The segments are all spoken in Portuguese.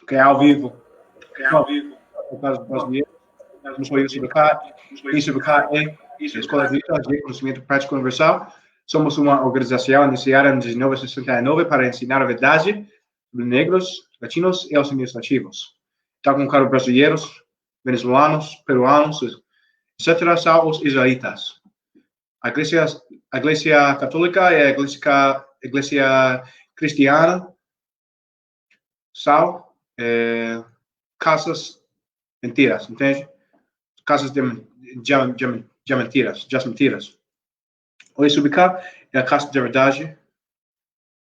Que é ao vivo. No caso do brasileiro, não sou eu sobre cá, e sobre cá é Escola de Conhecimento Prático Universal. Somos uma organização iniciada em 1969 para ensinar a verdade sobre negros, latinos e os nativos. Tal como brasileiros, venezuelanos, peruanos, etc., são os israelitas. A Igreja Católica e a Igreja Cristiana são casas mentiras, entende? Casas de mentiras. O sobre cá é a casa de verdade.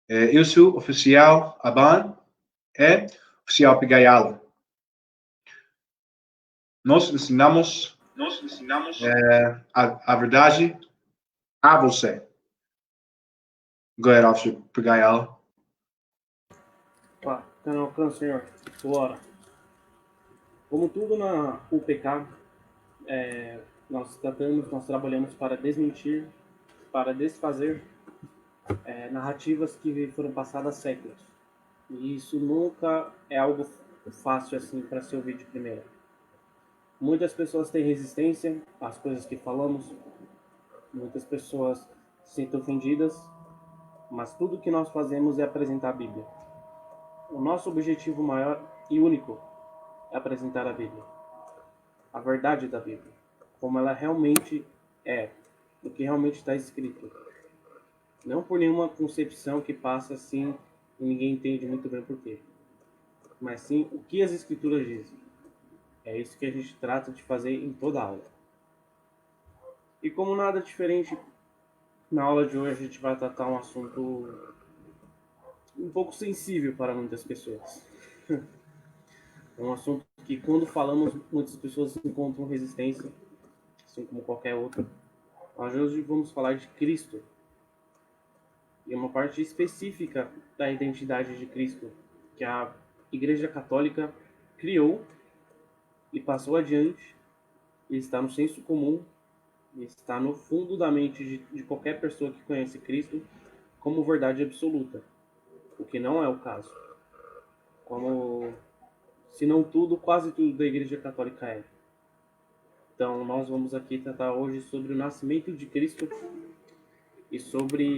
Eu sou oficial Aban e oficial Pigayala. Nós ensinamos a verdade a você. Glória ao Senhor Pigayala. Tá no alcance, Senhor. Bora. Como tudo na UPK, nós trabalhamos para desmentir, para desfazer narrativas que foram passadas há séculos. E isso nunca é algo fácil assim para se ouvir de primeira. Muitas pessoas têm resistência às coisas que falamos, muitas pessoas se sentem ofendidas, mas tudo que nós fazemos é apresentar a Bíblia. O nosso objetivo maior e único é apresentar a Bíblia, a verdade da Bíblia, como ela realmente é, o que realmente está escrito. Não por nenhuma concepção que passa assim e ninguém entende muito bem por quê, mas sim o que as Escrituras dizem. É isso que a gente trata de fazer em toda a aula. E como nada diferente, na aula de hoje a gente vai tratar um assunto um pouco sensível para muitas pessoas. É um assunto que, quando falamos, muitas pessoas encontram resistência, assim como qualquer outro. Nós hoje vamos falar de Cristo. E uma parte específica da identidade de Cristo que a Igreja Católica criou e passou adiante, e está no senso comum, e está no fundo da mente de qualquer pessoa que conhece Cristo como verdade absoluta, o que não é o caso. Como, se não tudo, quase tudo da Igreja Católica é. Então, nós vamos aqui tratar hoje sobre o nascimento de Cristo e sobre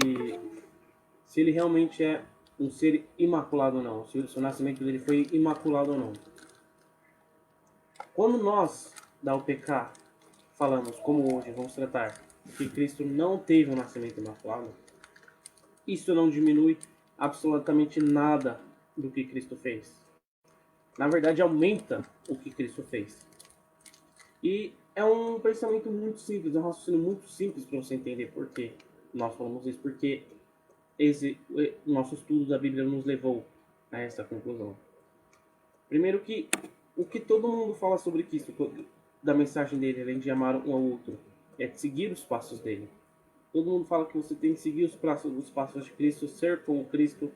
se ele realmente é um ser imaculado ou não, se o nascimento dele foi imaculado ou não. Quando nós, da UPK, falamos, como hoje vamos tratar, que Cristo não teve um nascimento imaculado, isso não diminui absolutamente nada do que Cristo fez. Na verdade, aumenta o que Cristo fez. E é um pensamento muito simples, é um raciocínio muito simples para você entender por que nós falamos isso, porque o nosso estudo da Bíblia nos levou a essa conclusão. Primeiro que o que todo mundo fala sobre Cristo, da mensagem dele, além de amar um ao outro, é de seguir os passos dele. Todo mundo fala que você tem que seguir os passos de Cristo, ser como Cristo.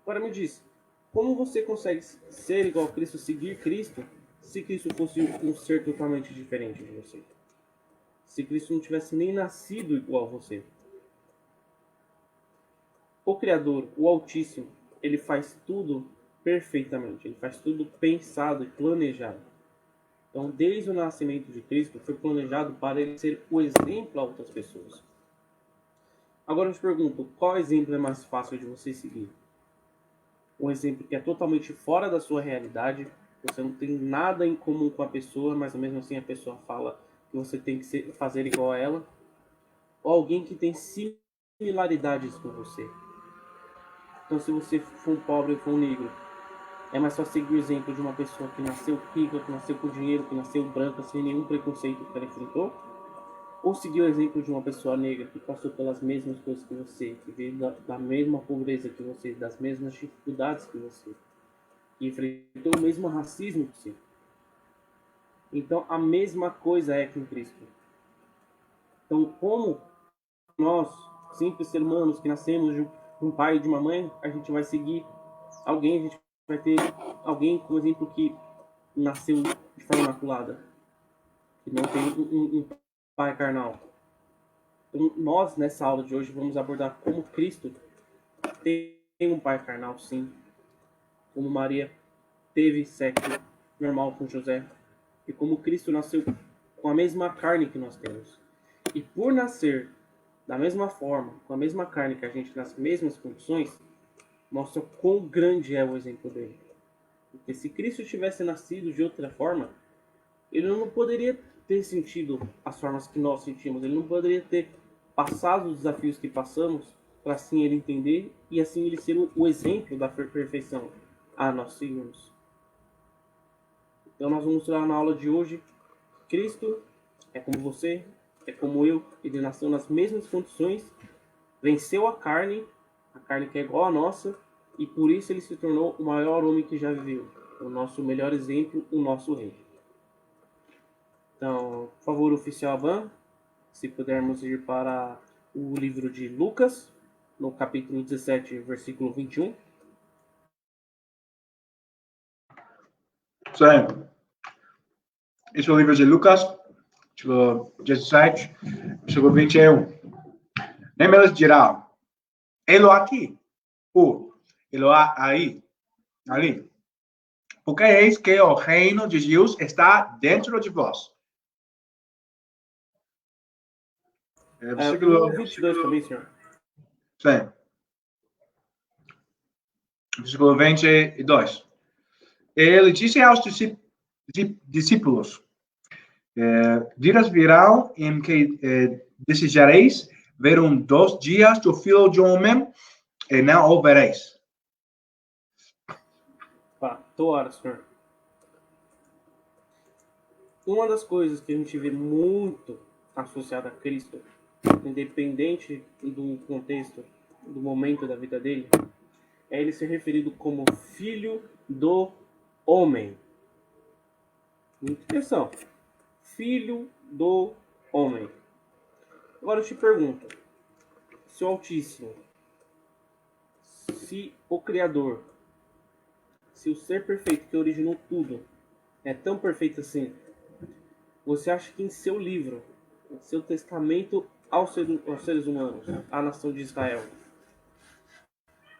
Agora me diz, como você consegue ser igual a Cristo, seguir Cristo, se Cristo fosse um ser totalmente diferente de você? Se Cristo não tivesse nem nascido igual a você? O Criador, o Altíssimo, ele faz tudo perfeitamente. Ele faz tudo pensado e planejado. Então, desde o nascimento de Cristo, foi planejado para ele ser o exemplo a outras pessoas. Agora eu te pergunto, qual exemplo é mais fácil de você seguir? Um exemplo que é totalmente fora da sua realidade, você não tem nada em comum com a pessoa, mas mesmo assim a pessoa fala que você tem que fazer igual a ela? Ou alguém que tem similaridades com você? Então, se você for um pobre ou for um negro, é mais só seguir o exemplo de uma pessoa que nasceu rica, que nasceu com dinheiro, que nasceu branca, sem nenhum preconceito que ela enfrentou? Ou seguir o exemplo de uma pessoa negra que passou pelas mesmas coisas que você, que veio da mesma pobreza que você, das mesmas dificuldades que você, que enfrentou o mesmo racismo que você? Então, a mesma coisa é com Cristo. Então, como nós, simples seres humanos que nascemos de um pai e de uma mãe, a gente vai seguir alguém, a gente vai ter alguém, por exemplo, que nasceu de forma imaculada, que não tem um pai carnal. Então, nós, nessa aula de hoje, vamos abordar como Cristo tem um pai carnal, sim, como Maria teve sexo normal com José e como Cristo nasceu com a mesma carne que nós temos. E por nascer da mesma forma, com a mesma carne que a gente, nas mesmas condições, mostra quão grande é o exemplo dele. Porque se Cristo tivesse nascido de outra forma, ele não poderia ter sentido as formas que nós sentimos, ele não poderia ter passado os desafios que passamos para assim ele entender e assim ele ser o exemplo da perfeição a nós seguirmos. Então nós vamos mostrar na aula de hoje, Cristo é como você, é como eu, ele nasceu nas mesmas condições, venceu a carne que é igual à nossa, e por isso ele se tornou o maior homem que já viveu, o nosso melhor exemplo, o nosso rei. Então, por favor, oficial Aban, se pudermos ir para o livro de Lucas, no capítulo 17, versículo 21. Sim. Esse é o livro de Lucas, versículo 17, versículo 21. Nem eles dirão, ele aqui, ou ele aí, ali. Porque eis que o reino de Deus está dentro de vós. Versículo 22 também, senhor. Sim. Versículo 22. Ele disse aos discípulos, dias virão em que desejareis ver 2 dias do Filho de Homem e não o vereis. Tora, senhor. Uma das coisas que a gente vê muito associada a Cristo, independente do contexto, do momento da vida dele, é ele ser referido como filho do homem. Muita atenção. Filho do homem. Agora eu te pergunto, se o Altíssimo, se o Criador, se o ser perfeito que originou tudo é tão perfeito assim, você acha que em seu livro, em seu testamento aos seres humanos, à nação de Israel,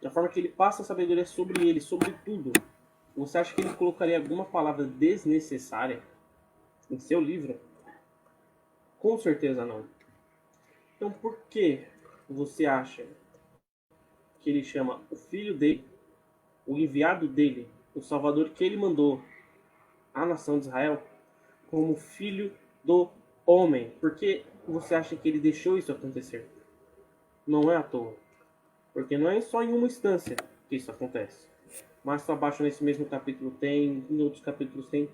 da forma que ele passa a sabedoria sobre ele, sobre tudo, você acha que ele colocaria alguma palavra desnecessária em seu livro? Com certeza não. Então por que você acha que ele chama o filho dele, o enviado dele, o salvador que ele mandou à nação de Israel, como filho do homem? Por que você acha que ele deixou isso acontecer? Não é à toa. Porque não é só em uma instância que isso acontece. Mais para baixo nesse mesmo capítulo tem, em outros capítulos tem,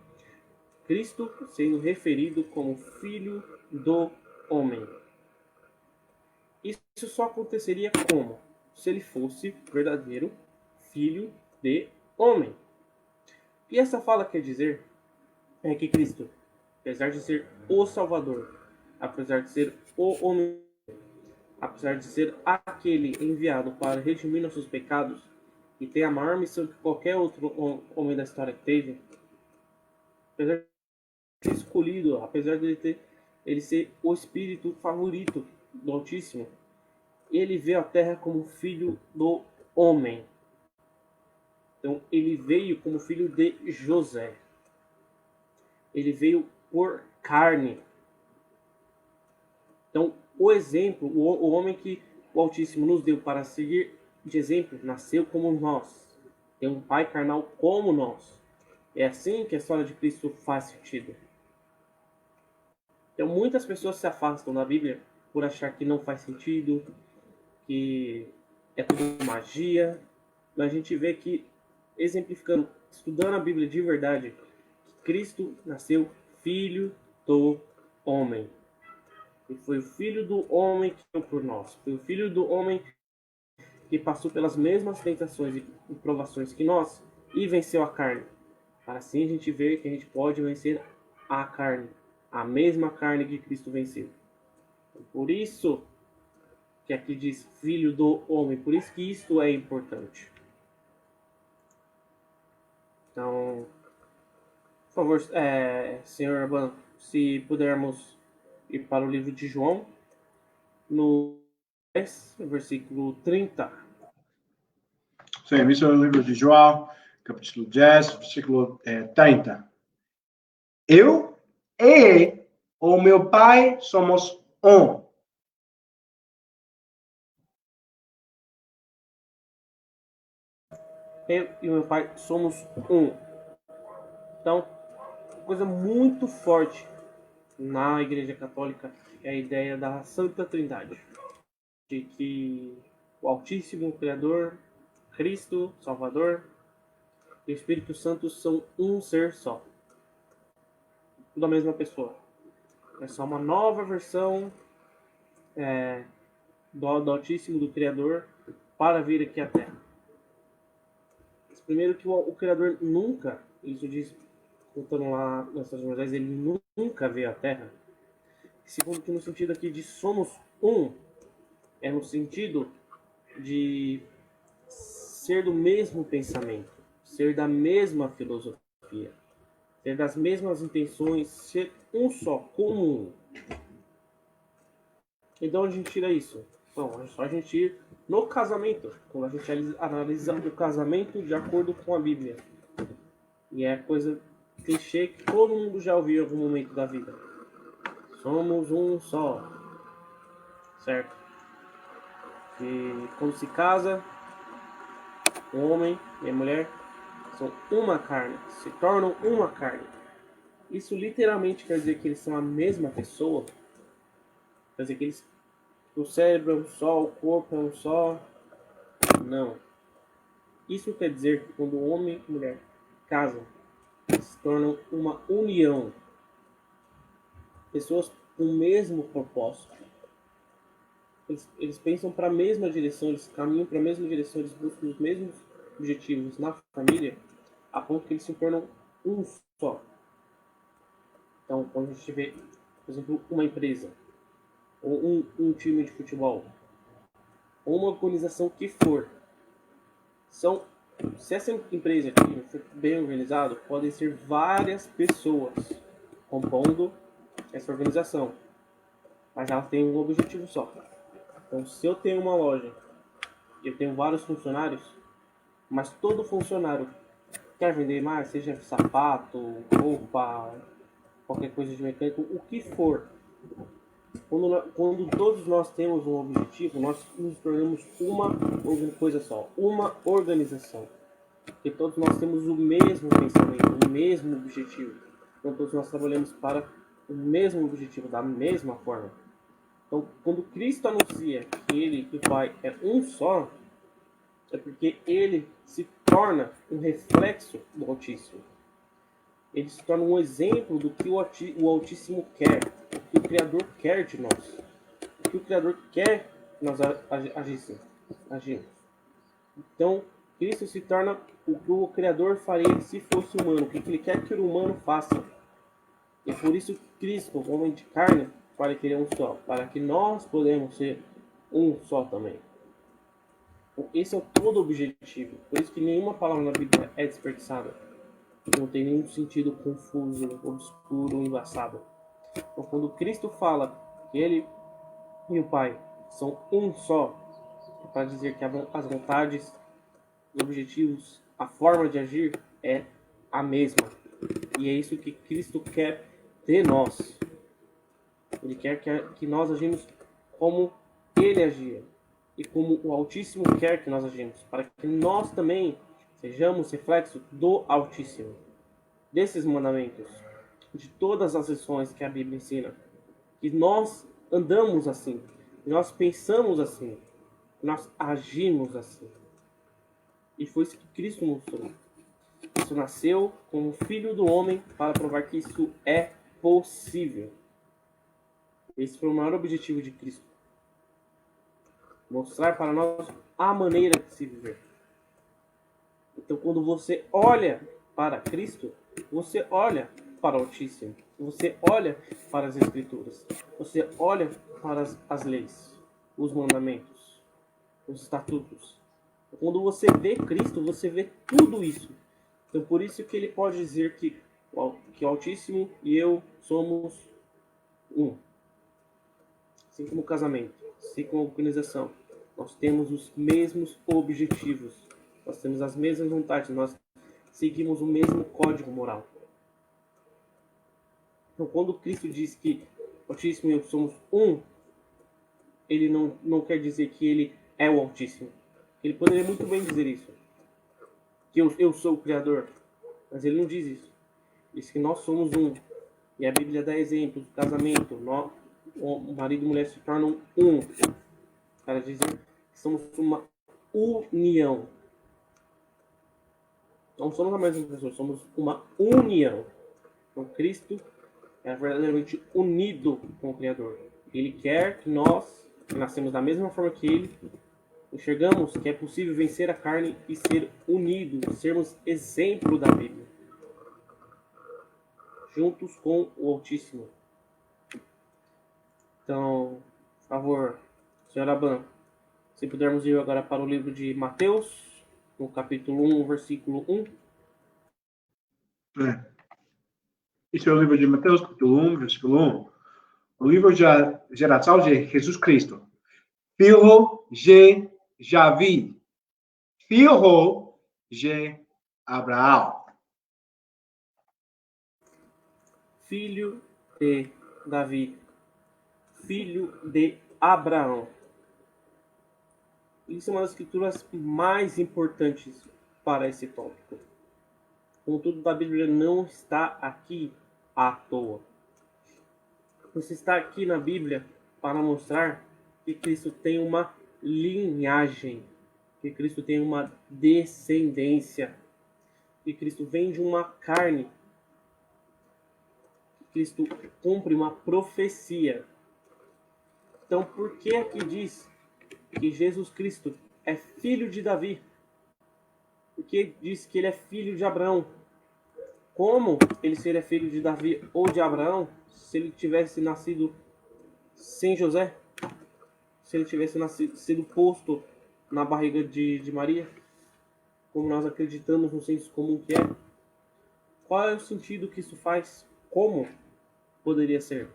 Cristo sendo referido como filho do homem. Isso só aconteceria como? Se ele fosse verdadeiro filho de homem. E essa fala quer dizer é que Cristo, apesar de ser o Salvador, apesar de ser o homem, apesar de ser aquele enviado para redimir nossos pecados e ter a maior missão que qualquer outro homem da história teve, apesar de ser escolhido, apesar de ele ser o espírito favorito do Altíssimo, ele veio à Terra como filho do homem. Então ele veio como filho de José. Ele veio por carne. Então o exemplo, o homem que o Altíssimo nos deu para seguir de exemplo, nasceu como nós. Tem um pai carnal como nós. É assim que a história de Cristo faz sentido. Então muitas pessoas se afastam da Bíblia por achar que não faz sentido, que é tudo magia. Mas a gente vê que, exemplificando, estudando a Bíblia de verdade, que Cristo nasceu filho do homem. E foi o filho do homem que veio por nós. Foi o filho do homem que passou pelas mesmas tentações e provações que nós e venceu a carne. Para assim a gente ver que a gente pode vencer a carne. A mesma carne que Cristo venceu. Por isso que aqui diz filho do homem. Por isso que isto é importante. Então, por favor, senhor Urban, se pudermos ir para o livro de João, no 10, versículo 30. Sim, isso é o livro de João, capítulo 10, versículo 30. Eu e o meu Pai somos um. Eu e meu Pai somos um. Então, coisa muito forte na Igreja Católica é a ideia da Santa Trindade, de que o Altíssimo Criador, Cristo, Salvador e o Espírito Santo são um ser só, tudo a mesma pessoa. É só uma nova versão do Altíssimo, do Criador, para vir aqui à Terra. Primeiro que o Criador nunca, isso diz, contando lá nas Moisés, ele nunca veio à Terra. Segundo que no sentido aqui de somos um, é no sentido de ser do mesmo pensamento, ser da mesma filosofia, ter das mesmas intenções, ser um só, comum. Então a gente tira isso. Bom, é só a gente ir no casamento, quando a gente analisa o casamento de acordo com a Bíblia. E é coisa clichê que todo mundo já ouviu em algum momento da vida. Somos um só. Certo? E quando se casa, o homem e a mulher são uma carne, se tornam uma carne. Isso literalmente quer dizer que eles são a mesma pessoa? Quer dizer que o cérebro é um só, o corpo é um só? Não. Isso quer dizer que quando o homem e a mulher casam, se tornam uma união. Pessoas com o mesmo propósito. Eles pensam para a mesma direção, eles caminham para a mesma direção, eles buscam os mesmos objetivos na família, a ponto que eles se tornam um só. Então, quando a gente vê, por exemplo, uma empresa, ou um time de futebol, ou uma organização que for, se essa empresa aqui for bem organizada, podem ser várias pessoas compondo essa organização, mas ela tem um objetivo só. Então, se eu tenho uma loja e eu tenho vários funcionários, mas todo funcionário quer vender mais, seja sapato, roupa, qualquer coisa de mecânico, o que for. Quando todos nós temos um objetivo, nós nos tornamos uma coisa só, uma organização. Porque todos nós temos o mesmo pensamento, o mesmo objetivo. Então todos nós trabalhamos para o mesmo objetivo, da mesma forma. Então, quando Cristo anuncia que Ele e o Pai é um só, é porque Ele se torna um reflexo do Altíssimo. Ele se torna um exemplo do que o Altíssimo quer, o que o Criador quer de nós, o que o Criador quer que nós agimos. Então, Cristo se torna o que o Criador faria se fosse humano, o que Ele quer que o humano faça. E é por isso que Cristo, homem de carne, para que Ele é um só, para que nós podemos ser um só também. Esse é todo o objetivo. Por isso que nenhuma palavra na Bíblia é desperdiçada. Não tem nenhum sentido confuso, obscuro, embaçado. Então, quando Cristo fala que Ele e o Pai são um só, é para dizer que as vontades, os objetivos, a forma de agir é a mesma. E é isso que Cristo quer de nós. Ele quer que nós agimos como Ele agia e como o Altíssimo quer que nós agimos, para que nós também sejamos reflexo do Altíssimo, desses mandamentos, de todas as lições que a Bíblia ensina, que nós andamos assim, que nós pensamos assim, que nós agimos assim. E foi isso que Cristo mostrou. Isso nasceu como Filho do Homem para provar que isso é possível. Esse foi o maior objetivo de Cristo. Mostrar para nós a maneira de se viver. Então, quando você olha para Cristo, você olha para o Altíssimo. Você olha para as Escrituras. Você olha para as leis, os mandamentos, os estatutos. Quando você vê Cristo, você vê tudo isso. Então, por isso que ele pode dizer que o Altíssimo e eu somos um. Assim como o casamento, assim como a organização. Nós temos os mesmos objetivos. Nós temos as mesmas vontades. Nós seguimos o mesmo código moral. Então, quando Cristo diz que o Altíssimo e eu somos um, ele não quer dizer que ele é o Altíssimo. Ele poderia muito bem dizer isso. Que eu sou o Criador. Mas ele não diz isso. Diz que nós somos um. E a Bíblia dá exemplos do casamento. O marido e mulher se tornam um. Para dizer que somos uma união. Não somos a mesma pessoa, somos uma união. Então, Cristo é verdadeiramente unido com o Criador. Ele quer que nós, que nascemos da mesma forma que Ele, enxergamos que é possível vencer a carne e ser unidos, sermos exemplo da Bíblia. Juntos com o Altíssimo. Então, por favor, Sr. Aban, se pudermos ir agora para o livro de Mateus, no capítulo 1, versículo 1. Esse é o livro de Mateus, capítulo 1, versículo 1. O livro da geração de Jesus Cristo. Filho de Davi. Filho de Abraão. Filho de Davi. Filho de Abraão. Isso é uma das escrituras mais importantes para esse tópico. Contudo, a Bíblia não está aqui à toa. Você está aqui na Bíblia para mostrar que Cristo tem uma linhagem, que Cristo tem uma descendência, que Cristo vem de uma carne, que Cristo cumpre uma profecia. Então, por que aqui diz que Jesus Cristo é filho de Davi? Porque diz que ele é filho de Abraão. Como ele seria filho de Davi ou de Abraão se ele tivesse nascido sem José? Se ele tivesse sido posto na barriga de Maria? Como nós acreditamos no senso comum que é? Qual é o sentido que isso faz? Como poderia ser?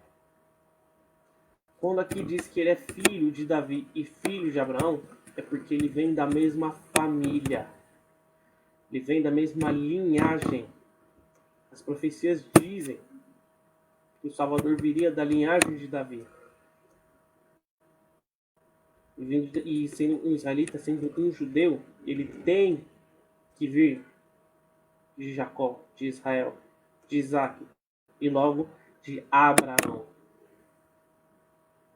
Quando aqui diz que ele é filho de Davi e filho de Abraão, é porque ele vem da mesma família. Ele vem da mesma linhagem. As profecias dizem que o Salvador viria da linhagem de Davi. E sendo um israelita, sendo um judeu, ele tem que vir de Jacó, de Israel, de Isaac e logo de Abraão.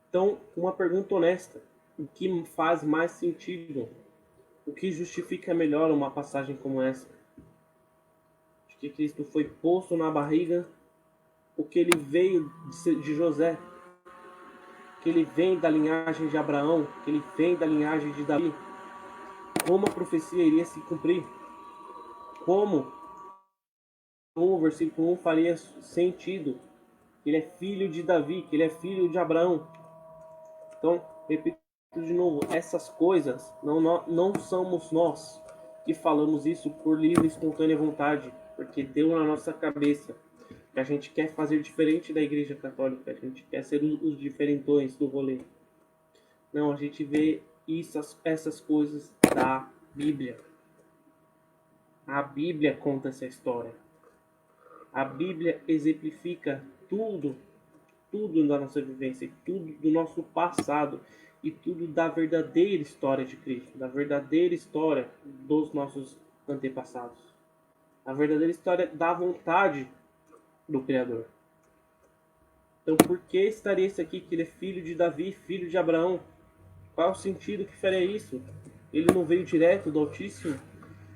Então, uma pergunta honesta: o que faz mais sentido? O que justifica melhor uma passagem como essa? De que Cristo foi posto na barriga, o que ele veio de José, que ele vem da linhagem de Abraão, que ele vem da linhagem de Davi. Como a profecia iria se cumprir? Como o versículo 1 faria sentido? Que ele é filho de Davi, que ele é filho de Abraão. Então, repito de novo, essas coisas não somos nós que falamos isso por livre e espontânea vontade, porque deu na nossa cabeça que a gente quer fazer diferente da Igreja Católica, a gente quer ser os diferentões do rolê. Não, a gente vê essas coisas da Bíblia. A Bíblia conta essa história. A Bíblia exemplifica tudo da nossa vivência, tudo do nosso passado e tudo da verdadeira história de Cristo, da verdadeira história dos nossos antepassados, a verdadeira história da vontade do Criador. Então, por que estaria isso aqui, que ele é filho de Davi, filho de Abraão? Qual é o sentido que faria isso? Ele não veio direto do Altíssimo?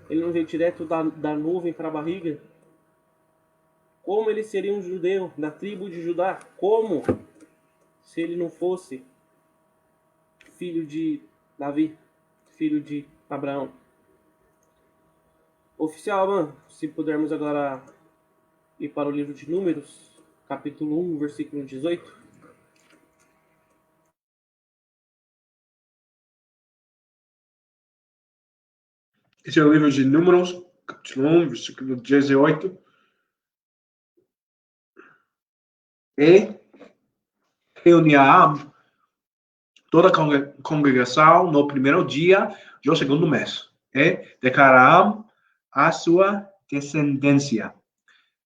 Ele não veio direto da nuvem para a barriga? Como ele seria um judeu da tribo de Judá? Como? Se ele não fosse filho de Davi, filho de Abraão. Oficial, mano, se pudermos agora ir para o livro de Números, capítulo 1, versículo 18. Esse é o livro de Números, capítulo 1, versículo 18. E reuniam toda a congregação no primeiro dia do segundo mês. E declararam a sua descendência,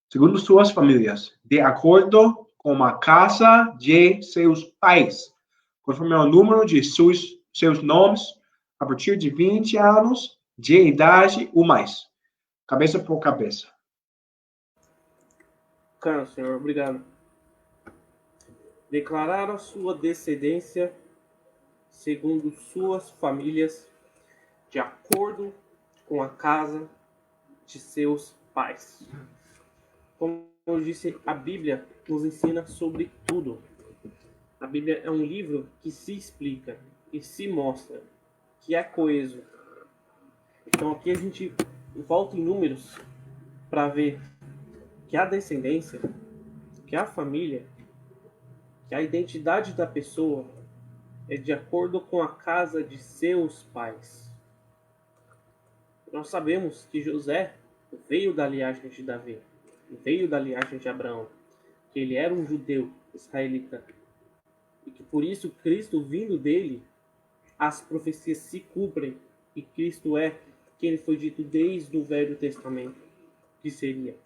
segundo suas famílias, de acordo com a casa de seus pais, conforme o número de seus nomes, a partir de 20 anos de idade ou mais, cabeça por cabeça. Claro, senhor, obrigado. Declarar a sua descendência segundo suas famílias, de acordo com a casa de seus pais. Como eu disse, a Bíblia nos ensina sobre tudo. A Bíblia é um livro que se explica e se mostra, que é coeso. Então aqui a gente volta em números para ver que a descendência, que a família, que a identidade da pessoa é de acordo com a casa de seus pais. Nós sabemos que José veio da linhagem de Davi, veio da linhagem de Abraão, que ele era um judeu israelita, e que por isso Cristo vindo dele, as profecias se cumprem, e Cristo é quem foi dito desde o Velho Testamento que seria.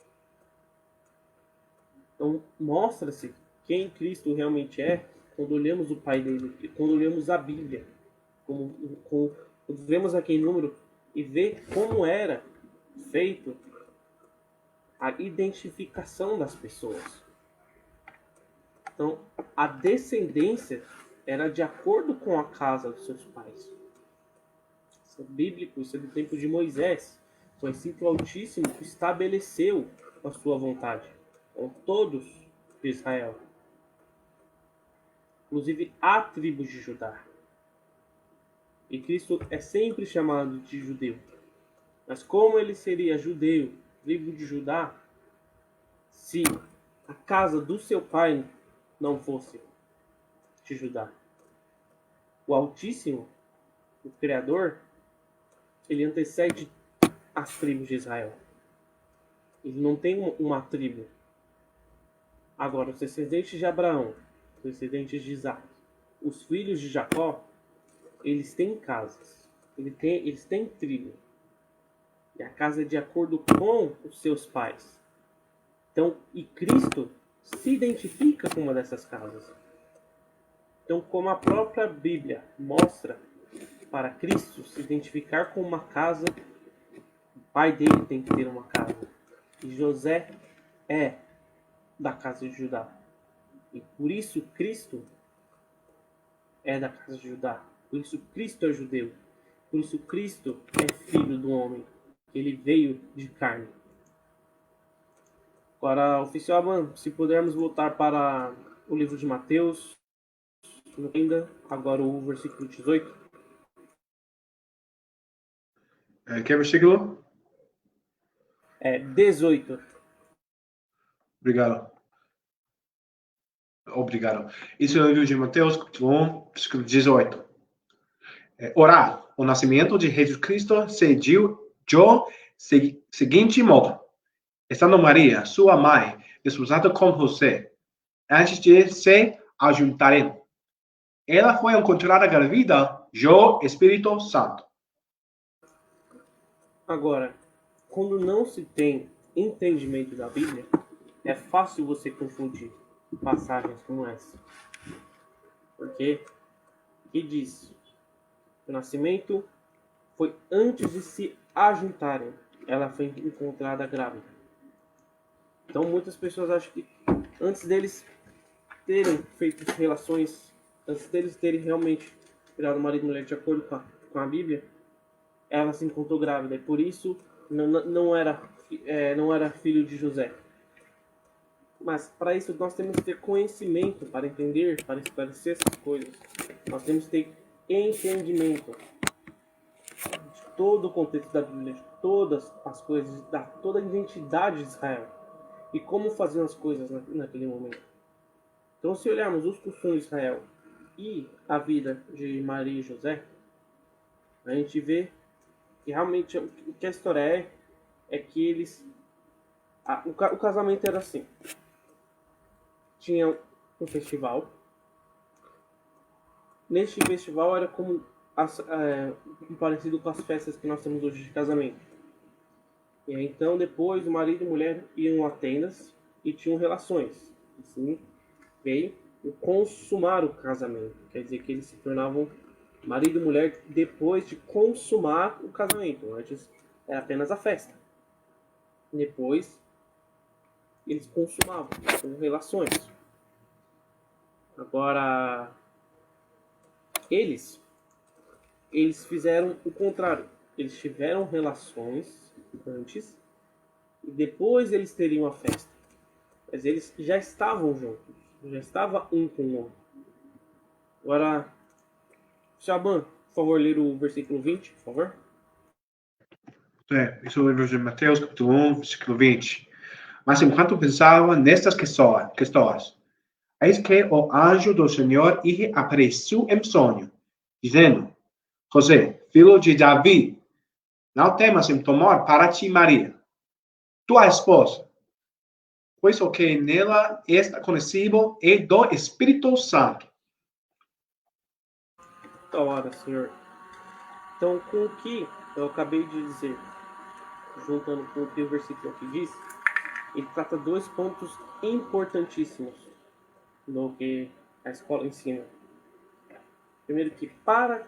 Então mostra-se quem Cristo realmente é quando olhamos o Pai dele, e quando olhamos a Bíblia, quando vemos aquele número e vê como era feito a identificação das pessoas. Então, a descendência era de acordo com a casa dos seus pais. Isso é bíblico, isso é do tempo de Moisés. Foi assim que o Altíssimo estabeleceu a sua vontade com todos de Israel. Inclusive a tribo de Judá. E Cristo é sempre chamado de judeu. Mas como ele seria judeu, tribo de Judá, se a casa do seu pai não fosse de Judá? O Altíssimo, o Criador, ele antecede as tribos de Israel. Ele não tem uma tribo. Agora, os descendentes de Abraão, os descendentes de Isaac, os filhos de Jacó, eles têm casas, eles têm tribo. E a casa é de acordo com os seus pais. Então, e Cristo se identifica com uma dessas casas. Então, como a própria Bíblia mostra, para Cristo se identificar com uma casa, o pai dele tem que ter uma casa. E José é da casa de Judá. E por isso Cristo é da casa de Judá. Por isso Cristo é judeu. Por isso Cristo é filho do homem. Ele veio de carne. Agora, oficial Aban, se pudermos voltar para o livro de Mateus, ainda, agora o versículo 18. Que versículo? 18. Obrigado. Obrigado. Isso é o livro de Mateus, capítulo 1, versículo 18. Ora, o nascimento de Jesus Cristo se deu de seguinte modo. Estando Maria, sua mãe, desposada com José, antes de se ajuntarem, ela foi encontrada grávida do Espírito Santo. Agora, quando não se tem entendimento da Bíblia, é fácil você confundir passagens como essa. Porque que diz? O nascimento foi antes de se ajuntarem. Ela foi encontrada grávida. Então muitas pessoas acham que antes deles terem feito relações, antes deles terem realmente virado marido e mulher de acordo com a Bíblia, ela se encontrou grávida. E por isso não era filho de José. Mas para isso nós temos que ter conhecimento para entender, para esclarecer essas coisas. Nós temos que ter entendimento de todo o contexto da Bíblia, de todas as coisas, de toda a identidade de Israel e como fazer as coisas naquele momento. Então, se olharmos os costumes de Israel e a vida de Maria e José, a gente vê que realmente o que a história é que eles... O casamento era assim. Tinha um festival. Neste festival era como parecido com as festas que nós temos hoje de casamento. E aí, então, depois, o marido e a mulher iam a tendas e tinham relações. Assim, veio o consumar o casamento. Quer dizer que eles se tornavam marido e mulher depois de consumar o casamento. Antes era apenas a festa. Depois, eles consumavam com relações. Agora, eles fizeram o contrário. Eles tiveram relações antes e depois eles teriam a festa. Mas eles já estavam juntos, já estava um com o outro. Agora, Shaban, por favor, ler o versículo 20, por favor. Isso é o livro de Mateus, capítulo 1, versículo 20. Mas enquanto pensava nestas questões, eis que o anjo do Senhor lhe apareceu em sonho, dizendo: José, filho de Davi, não temas em tomar para ti Maria, tua esposa, pois o que nela está conhecido é do Espírito Santo. Da hora, Senhor. Então, com o que eu acabei de dizer, juntando com o que o versículo aqui diz, ele trata dois pontos importantíssimos do que a escola ensina. Primeiro que para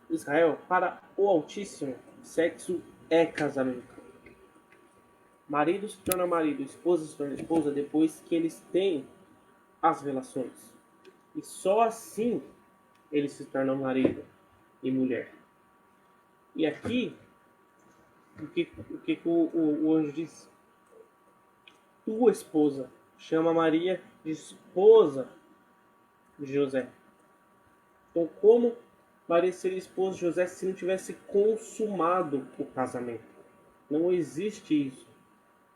Israel, para o Altíssimo, sexo é casamento. Marido se torna marido, esposa se torna esposa depois que eles têm as relações. E só assim eles se tornam marido e mulher. E aqui, o que o anjo diz? Tua esposa. Chama Maria de esposa de José. Então, como Maria seria esposa de José se não tivesse consumado o casamento? Não existe isso.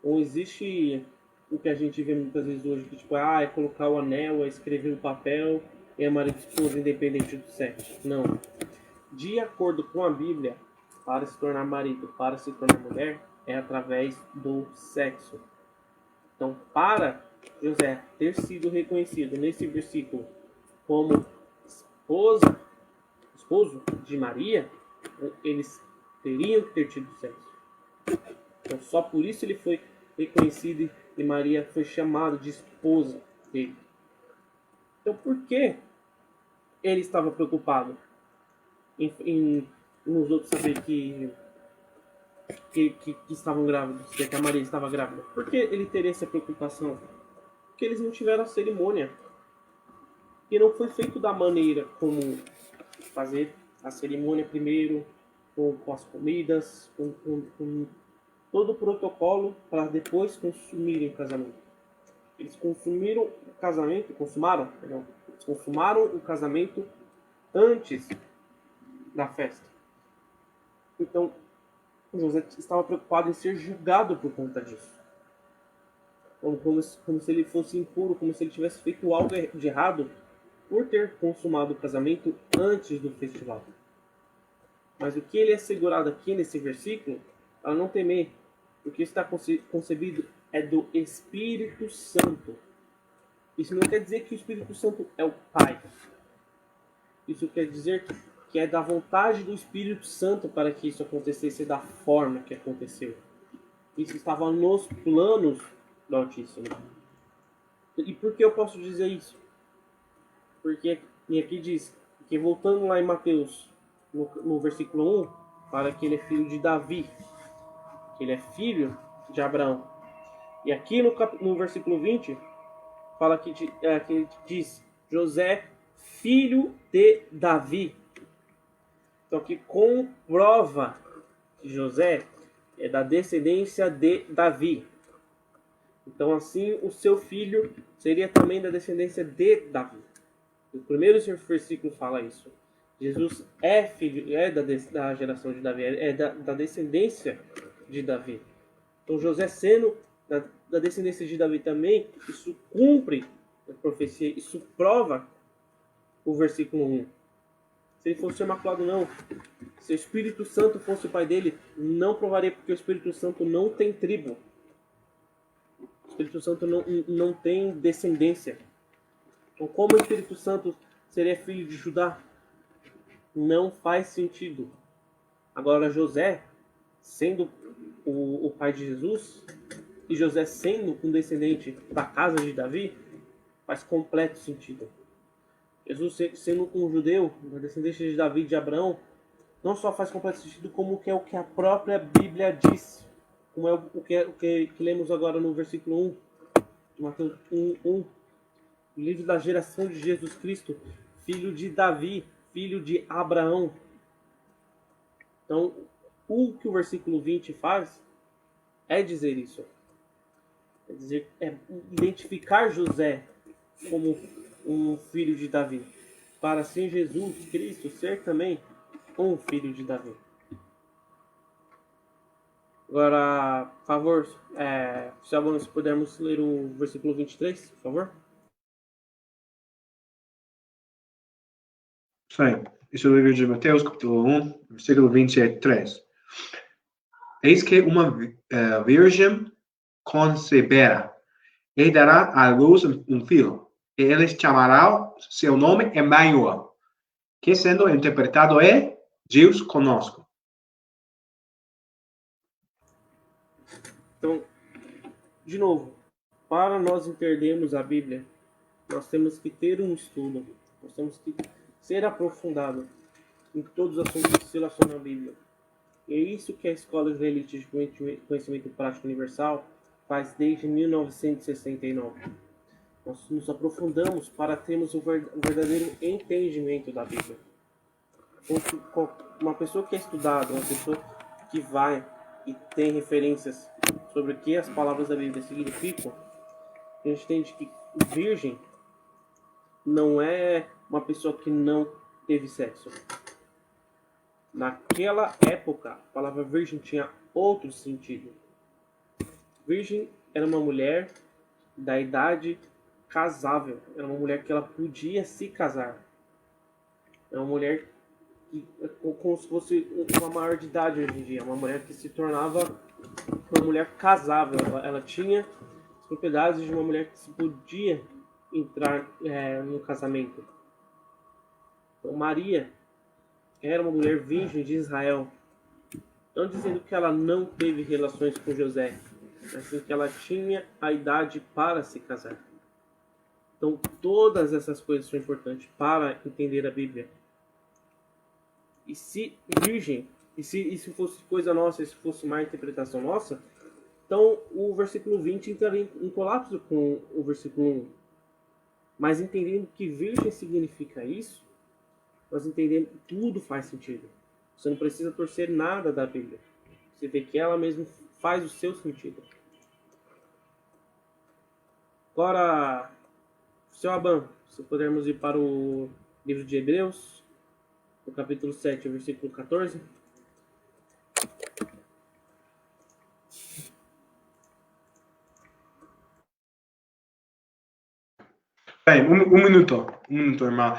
Não existe o que a gente vê muitas vezes hoje, que tipo, é colocar o anel, é escrever o papel e é marido e esposa independente do sexo. Não. De acordo com a Bíblia, para se tornar marido, para se tornar mulher, é através do sexo. Então, para José ter sido reconhecido nesse versículo como esposo de Maria, eles teriam que ter tido sexo. Então, só por isso ele foi reconhecido e Maria foi chamada de esposa dele. Então, por que ele estava preocupado em nos outros saber que estavam grávidos, que a Maria estava grávida? Por que ele teria essa preocupação? Porque eles não tiveram a cerimônia. E não foi feito da maneira como fazer a cerimônia primeiro, com as comidas, com todo o protocolo para depois consumirem o casamento. Eles consumaram o casamento antes da festa. Então, José estava preocupado em ser julgado por conta disso. Como se ele fosse impuro, como se ele tivesse feito algo de errado por ter consumado o casamento antes do festival. Mas o que ele é assegurado aqui nesse versículo, para não temer, porque está concebido é do Espírito Santo. Isso não quer dizer que o Espírito Santo é o Pai. Isso quer dizer que é da vontade do Espírito Santo para que isso acontecesse da forma que aconteceu. Isso estava nos planos do Altíssimo. E por que eu posso dizer isso? Porque e aqui diz que, voltando lá em Mateus, no versículo 1, fala que ele é filho de Davi, que ele é filho de Abraão. E aqui no versículo 20, fala que diz José, filho de Davi. Então, que comprova que José é da descendência de Davi. Então, assim, o seu filho seria também da descendência de Davi. O primeiro versículo fala isso. Jesus é filho, é da geração de Davi, é da descendência de Davi. Então, José sendo da descendência de Davi também, isso cumpre a profecia, isso prova o versículo 1. Se ele fosse imaculado, não. Se o Espírito Santo fosse o pai dele, não provaria, porque o Espírito Santo não tem tribo. O Espírito Santo não tem descendência. Então, como o Espírito Santo seria filho de Judá? Não faz sentido. Agora, José sendo o pai de Jesus, e José sendo um descendente da casa de Davi, faz completo sentido. Jesus sendo um judeu, um descendente de Davi e de Abraão, não só faz completo sentido, como que é o que a própria Bíblia diz. Como é o que lemos agora no versículo 1, de Mateus 1, livro da geração de Jesus Cristo, filho de Davi, filho de Abraão. Então, o que o versículo 20 faz é dizer isso. É identificar José como um filho de Davi, para assim Jesus Cristo ser também um filho de Davi. Agora, por favor, se pudermos ler o versículo 23, por favor. Sim, isso é o livro de Mateus, capítulo 1, versículo 23. Eis que uma virgem conceberá e dará à luz um filho, e ele chamará seu nome Emmanuel, que sendo interpretado é Deus conosco. Então, de novo, para nós entendermos a Bíblia, nós temos que ter um estudo, nós temos que ser aprofundado em todos os assuntos que se relacionam à Bíblia. E é isso que a Escola Israelita de Conhecimento Prático Universal faz desde 1969. Nós nos aprofundamos para termos um verdadeiro entendimento da Bíblia. Uma pessoa que é estudada, uma pessoa que vai e tem referências sobre o que as palavras da Bíblia significam, a gente entende que virgem não é uma pessoa que não teve sexo. Naquela época, a palavra virgem tinha outro sentido. Virgem era uma mulher da idade casável. Era uma mulher que ela podia se casar. Era uma mulher que, como se fosse uma maior de idade hoje em dia. Uma mulher que se tornava uma mulher casável. Ela tinha as propriedades de uma mulher que se podia entrar no casamento. Então, Maria era uma mulher virgem de Israel. Não dizendo que ela não teve relações com José, mas sim que ela tinha a idade para se casar. Então, todas essas coisas são importantes para entender a Bíblia. E se virgem, e se fosse coisa nossa, se fosse uma interpretação nossa, então o versículo 20 entraria em colapso com o versículo 1. Mas entendendo que virgem significa isso, nós entendemos que tudo faz sentido. Você não precisa torcer nada da Bíblia. Você vê que ela mesmo faz o seu sentido. Agora, seu Aban, se pudermos ir para o livro de Hebreus, no capítulo 7, versículo 14. Bem, um minuto, irmão.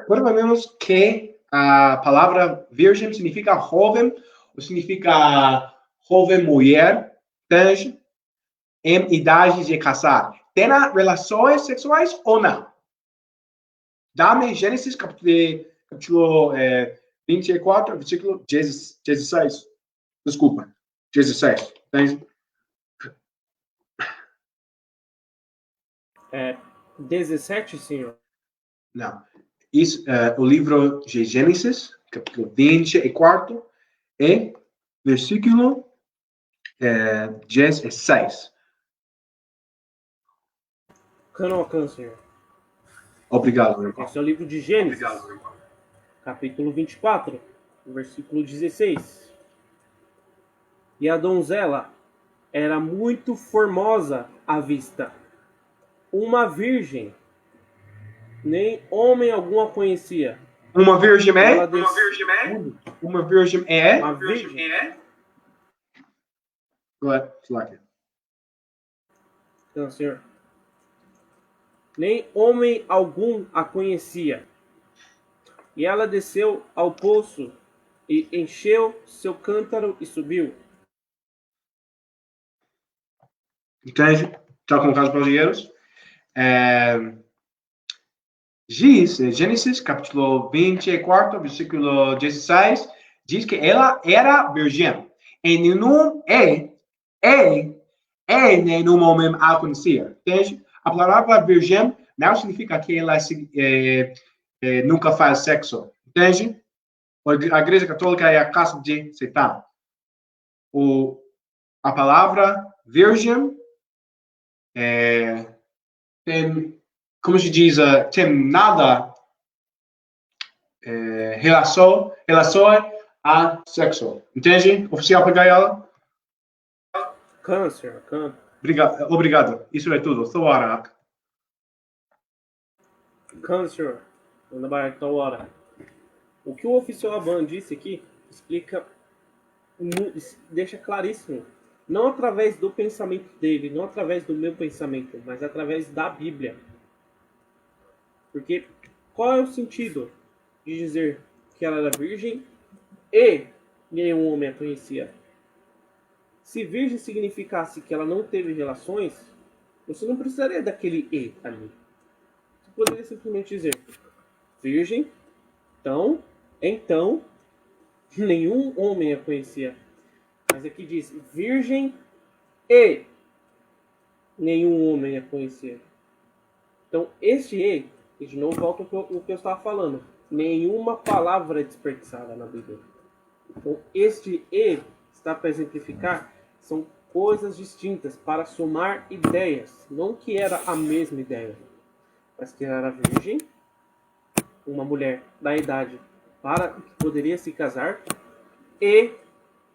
Provavelmente que a palavra virgem significa jovem, ou significa jovem mulher, em idade de casar. Tem relações sexuais ou não? Dá-me Gênesis capítulo 24, versículo 16. Desculpa, 16. 17, senhor? Não. Isso, o livro de Gênesis, capítulo 24, e versículo 16. Canocan, senhor. Obrigado, irmão. Esse é o livro de Gênesis, capítulo 24, versículo 16. E a donzela era muito formosa à vista, uma virgem, nem homem algum a conhecia. Uma virgem é? Ela des- Uma virgem é? Uma virgem. Então, senhor. Nem homem algum a conhecia. E ela desceu ao poço e encheu seu cântaro e subiu. Entende? Está com caso brasileiros? Gênesis, capítulo 24, versículo 16, diz que ela era virgem. E não nenhum homem a conhecia. Entende? A palavra virgem não significa que ela nunca faz sexo. Entende? A Igreja Católica é a casa de Satã. A palavra virgem tem, como se diz, tem nada relação a sexo. Entende? Oficial para ela? Câncer. Obrigado. Isso é tudo. Thoara. Câncer. O que o oficial Aban disse aqui explica, deixa claríssimo. Não através do pensamento dele, não através do meu pensamento, mas através da Bíblia. Porque qual é o sentido de dizer que ela era virgem e nenhum homem a conhecia? Se virgem significasse que ela não teve relações, você não precisaria daquele e ali. Você poderia simplesmente dizer virgem, então nenhum homem a conhecia. Mas aqui diz virgem e nenhum homem a conhecia. Então este e de novo volta o que eu estava falando. Nenhuma palavra é desperdiçada na Bíblia. Então este e está para exemplificar, são coisas distintas para somar ideias. Não que era a mesma ideia, mas que ela era virgem, uma mulher da idade para que poderia se casar, e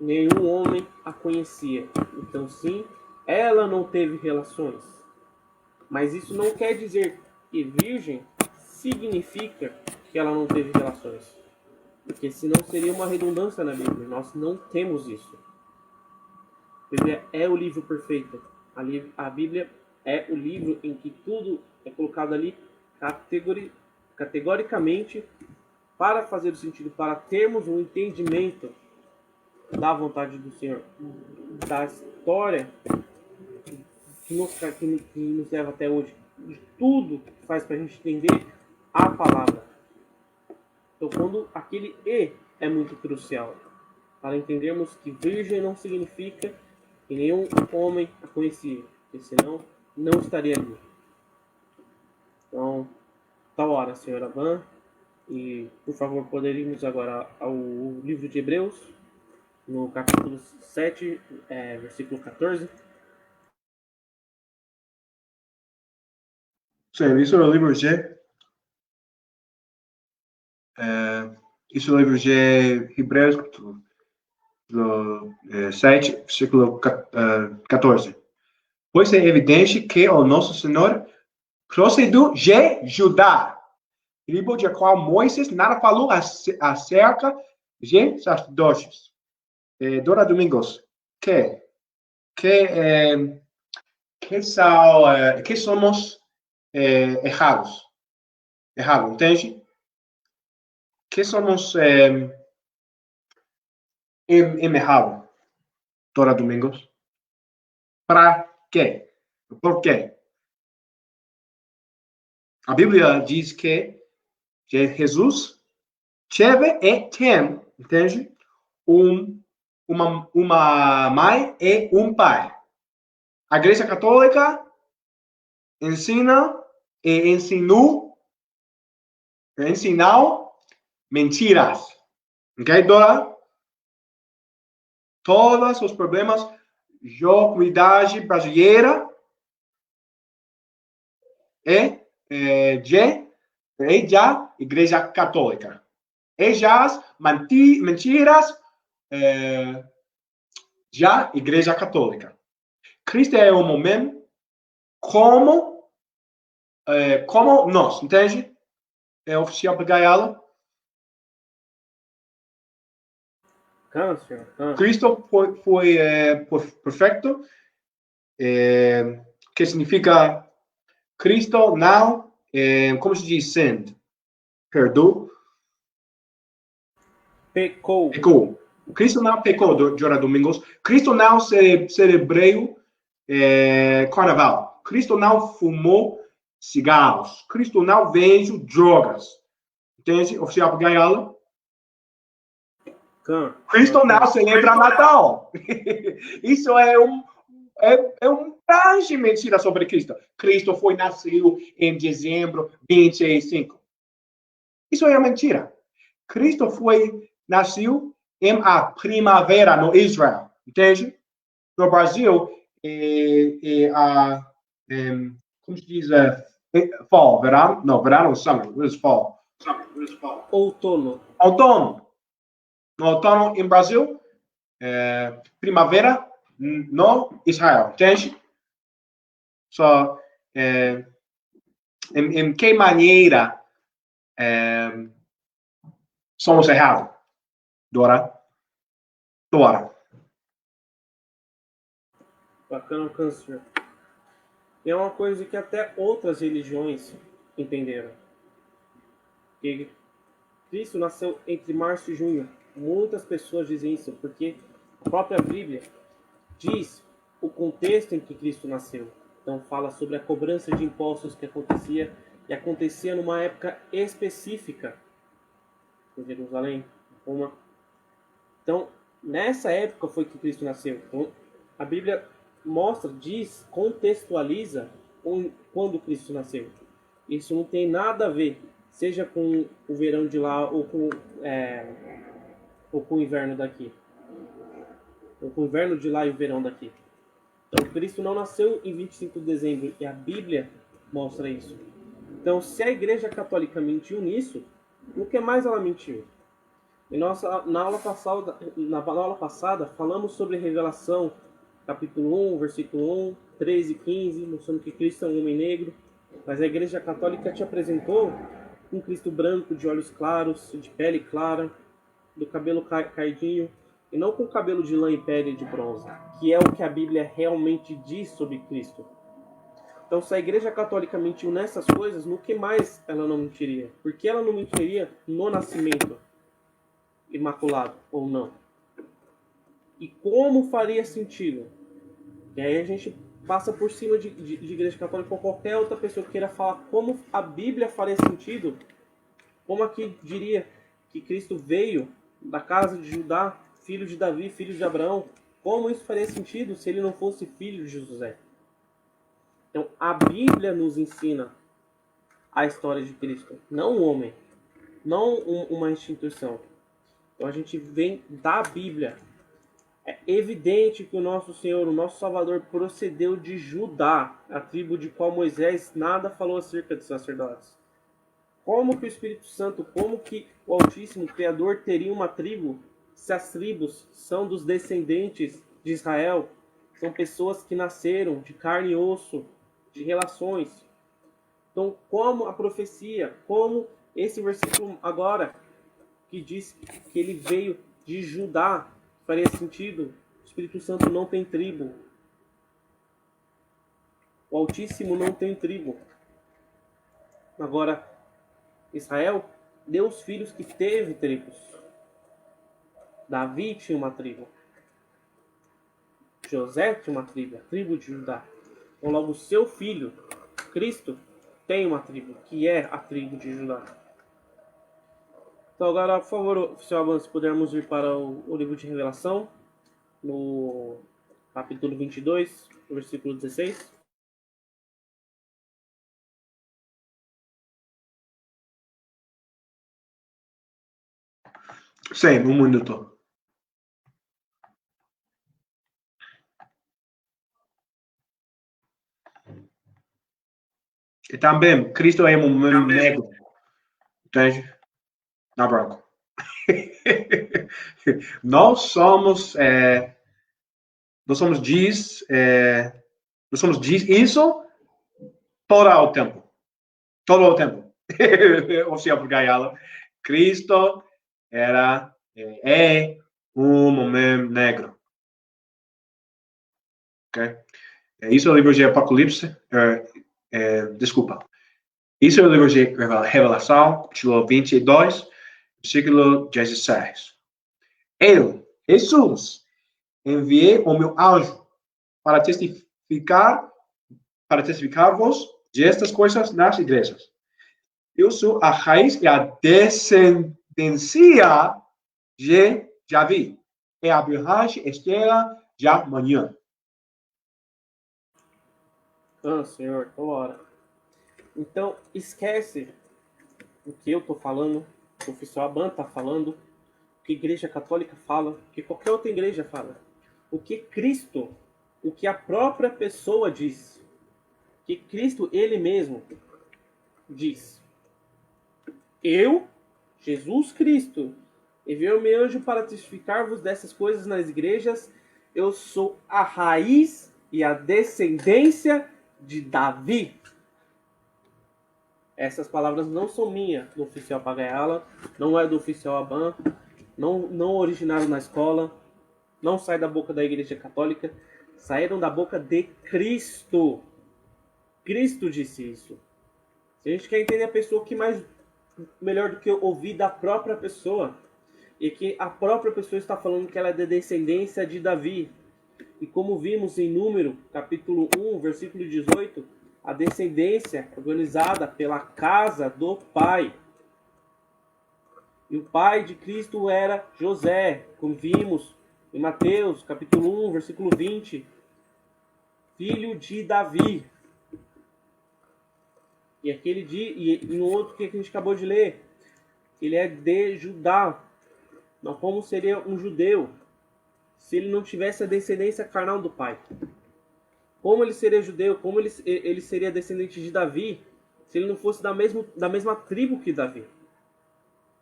nenhum homem a conhecia. Então sim, ela não teve relações. Mas isso não quer dizer que virgem significa que ela não teve relações. Porque senão seria uma redundância na Bíblia. Nós não temos isso. A Bíblia é o livro perfeito. A Bíblia é o livro em que tudo é colocado ali categoricamente para fazer o sentido, para termos um entendimento da vontade do Senhor, da história que nos leva até hoje, de tudo que faz para a gente entender a palavra. Então, quando aquele e é muito crucial, para entendermos que virgem não significa que nenhum homem a conhecia, porque senão não estaria ali. Então, tal hora, senhora Van, e por favor, poderíamos agora ao livro de Hebreus, no capítulo 7, versículo 14. Sim, isso é o livro G. Isso é o livro G, Hebreus, capítulo 7, versículo 14. Pois é evidente que o nosso Senhor procedeu de Judá, tribo de qual Moisés nada falou acerca de sacerdotes. Dora Domingos, que somos errados, entende? Que somos errados, Dora Domingos? Para quê? Por quê? A Bíblia diz que Jesus teve e tem, entende? Uma mãe e pai. A Igreja Católica ensina e ensinou mentiras. Ok, Dora? Todos os problemas de comunidade brasileira da Igreja Católica. As mentiras da Igreja Católica. Cristo é um momento como nós, entende? É oficial para ela. Cristo foi perfeito, que significa Cristo não, como se diz, sinned, perdoou. Pecou. Cristo não pecou, Dora Domingos. Cristo não celebrou carnaval. Cristo não fumou cigarros. Cristo não vendeu drogas. Entende? Oficial para ela. Cristo não celebra Natal. Isso é uma grande mentira sobre Cristo. Cristo nasceu em dezembro 25. Isso é mentira. Cristo nasceu em a primavera no Israel, entende? No Brasil, como se diz, fall, verão? Não, verão, summer, it's fall. Outono. No outono em Brasil, primavera no Israel, entende? Em que maneira somos errados? Dora. Bacana, Câncer. E é uma coisa que até outras religiões entenderam. Que Cristo nasceu entre março e junho. Muitas pessoas dizem isso, porque a própria Bíblia diz o contexto em que Cristo nasceu. Então fala sobre a cobrança de impostos que acontecia numa época específica em Jerusalém, Roma. Então, nessa época foi que Cristo nasceu. Então, a Bíblia contextualiza quando Cristo nasceu. Isso não tem nada a ver, seja com o verão de lá ou com o inverno daqui. Ou com o inverno de lá e o verão daqui. Então, Cristo não nasceu em 25 de dezembro e a Bíblia mostra isso. Então, se a Igreja Católica mentiu nisso, o que mais ela mentiu? Na aula passada, falamos sobre Revelação, capítulo 1, versículo 1, 13 e 15, mostrando que Cristo é um homem negro. Mas a Igreja Católica te apresentou um Cristo branco, de olhos claros, de pele clara, do cabelo caidinho, e não com cabelo de lã e pele de bronze, que é o que a Bíblia realmente diz sobre Cristo. Então, se a Igreja Católica mentiu nessas coisas, no que mais ela não mentiria? Por que ela não mentiria no nascimento imaculado ou não? E como faria sentido? E aí a gente passa por cima de Igreja Católica ou qualquer outra pessoa que queira falar como a Bíblia faria sentido. Como aqui diria que Cristo veio da casa de Judá, filho de Davi, filho de Abraão. Como isso faria sentido se ele não fosse filho de José? Então, a Bíblia nos ensina a história de Cristo, não um homem, não uma instituição. Então, a gente vem da Bíblia. É evidente que o nosso Senhor, o nosso Salvador, procedeu de Judá, a tribo de qual Moisés nada falou acerca de sacerdotes. Como que o Espírito Santo, como que o Altíssimo, o Criador, teria uma tribo se as tribos são dos descendentes de Israel? São pessoas que nasceram de carne e osso, de relações. Então, como a profecia, como esse versículo agora, que diz que ele veio de Judá, faria sentido? O Espírito Santo não tem tribo. O Altíssimo não tem tribo. Agora, Israel deu os filhos que teve tribos. Davi tinha uma tribo. José tinha uma tribo, a tribo de Judá. Então, logo, o seu filho, Cristo, tem uma tribo, que é a tribo de Judá. Então, agora, por favor, se Avan, pudermos ir para o livro de Revelação, no capítulo 22, versículo 16. Sim, um minuto. E também, Cristo é um homem negro. Entende? Não branco. Nós somos diz isso todo o tempo. Todo o tempo. Ou seja, por Gaiala, Cristo é um homem negro. Ok? Isso é o livro de Apocalipse. Desculpa. Isso é o livro de Revelação, capítulo 22, versículo 16. Eu, Jesus, enviei o meu anjo para testificar-vos de estas coisas nas igrejas. Eu sou a raiz e a descendência de já vi. É a brilhante estrela da manhã. Ah, Senhor, toda hora. Então, esquece o que eu tô falando, o que o oficial Aban tá falando, o que a Igreja Católica fala, o que qualquer outra igreja fala. O que Cristo, o que a própria pessoa diz. O que Cristo, Ele mesmo, diz. Eu, Jesus Cristo, enviei o meu anjo para testificar-vos dessas coisas nas igrejas. Eu sou a raiz e a descendência de Davi. Essas palavras não são minhas, do oficial Pagaiala, não é do oficial Aban, não originaram na escola, não sai da boca da Igreja Católica, saíram da boca de Cristo. Cristo disse isso. Se a gente quer entender a pessoa, que mais melhor do que ouvir da própria pessoa, e que a própria pessoa está falando que ela é da descendência de Davi. E como vimos em Número, capítulo 1, versículo 18, a descendência organizada pela casa do pai. E o pai de Cristo era José, como vimos em Mateus, capítulo 1, versículo 20, filho de Davi. E e no outro que a gente acabou de ler, ele é de Judá. Não, como seria um judeu se ele não tivesse a descendência carnal do pai? Como ele seria judeu? Como ele seria descendente de Davi se ele não fosse da mesma tribo que Davi?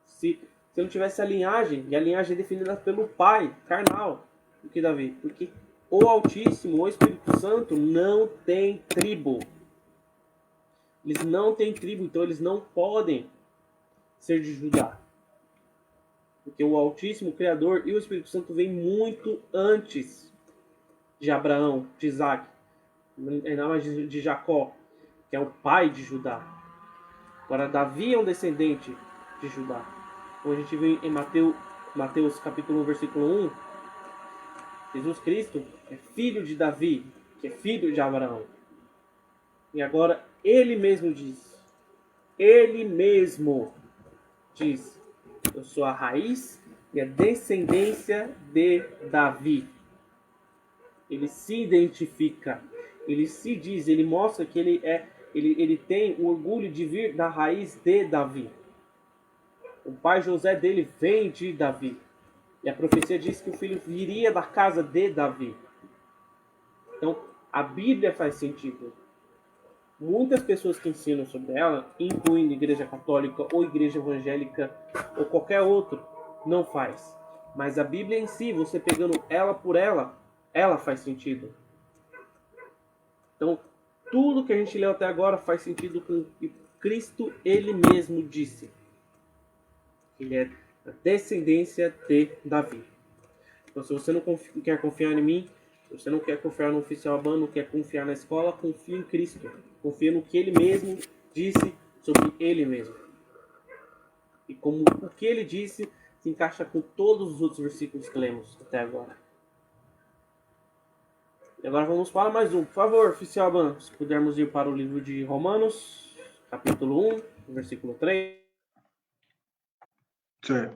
Se não tivesse a linhagem, e a linhagem é definida pelo pai carnal do que Davi. Porque o Altíssimo, o Espírito Santo, não tem tribo. Eles não têm tribo, então eles não podem ser de Judá. Porque o Altíssimo, o Criador e o Espírito Santo vêm muito antes de Abraão, de Isaac, ainda mais de Jacó, que é o pai de Judá. Agora, Davi é um descendente de Judá. Como a gente viu em Mateus capítulo 1, versículo 1, Jesus Cristo é filho de Davi, que é filho de Abraão. E agora, ele mesmo diz, eu sou a raiz e a descendência de Davi. Ele se identifica, ele se diz, ele mostra que ele tem o orgulho de vir da raiz de Davi. O pai José dele vem de Davi. E a profecia diz que o filho viria da casa de Davi. Então, a Bíblia faz sentido. Muitas pessoas que ensinam sobre ela, incluindo igreja católica ou igreja evangélica ou qualquer outro, não faz. Mas a Bíblia em si, você pegando ela por ela faz sentido. Então, tudo que a gente leu até agora faz sentido com o que Cristo, ele mesmo disse. Ele é a descendência de Davi. Então, se você não quer confiar em mim, se você não quer confiar no oficial Aban, não quer confiar na escola, confia em Cristo. Confia no que ele mesmo disse sobre ele mesmo. E como o que ele disse se encaixa com todos os outros versículos que lemos até agora. E agora vamos para mais um. Por favor, oficial Aban, se pudermos ir para o livro de Romanos, capítulo 1, versículo 3. Sim.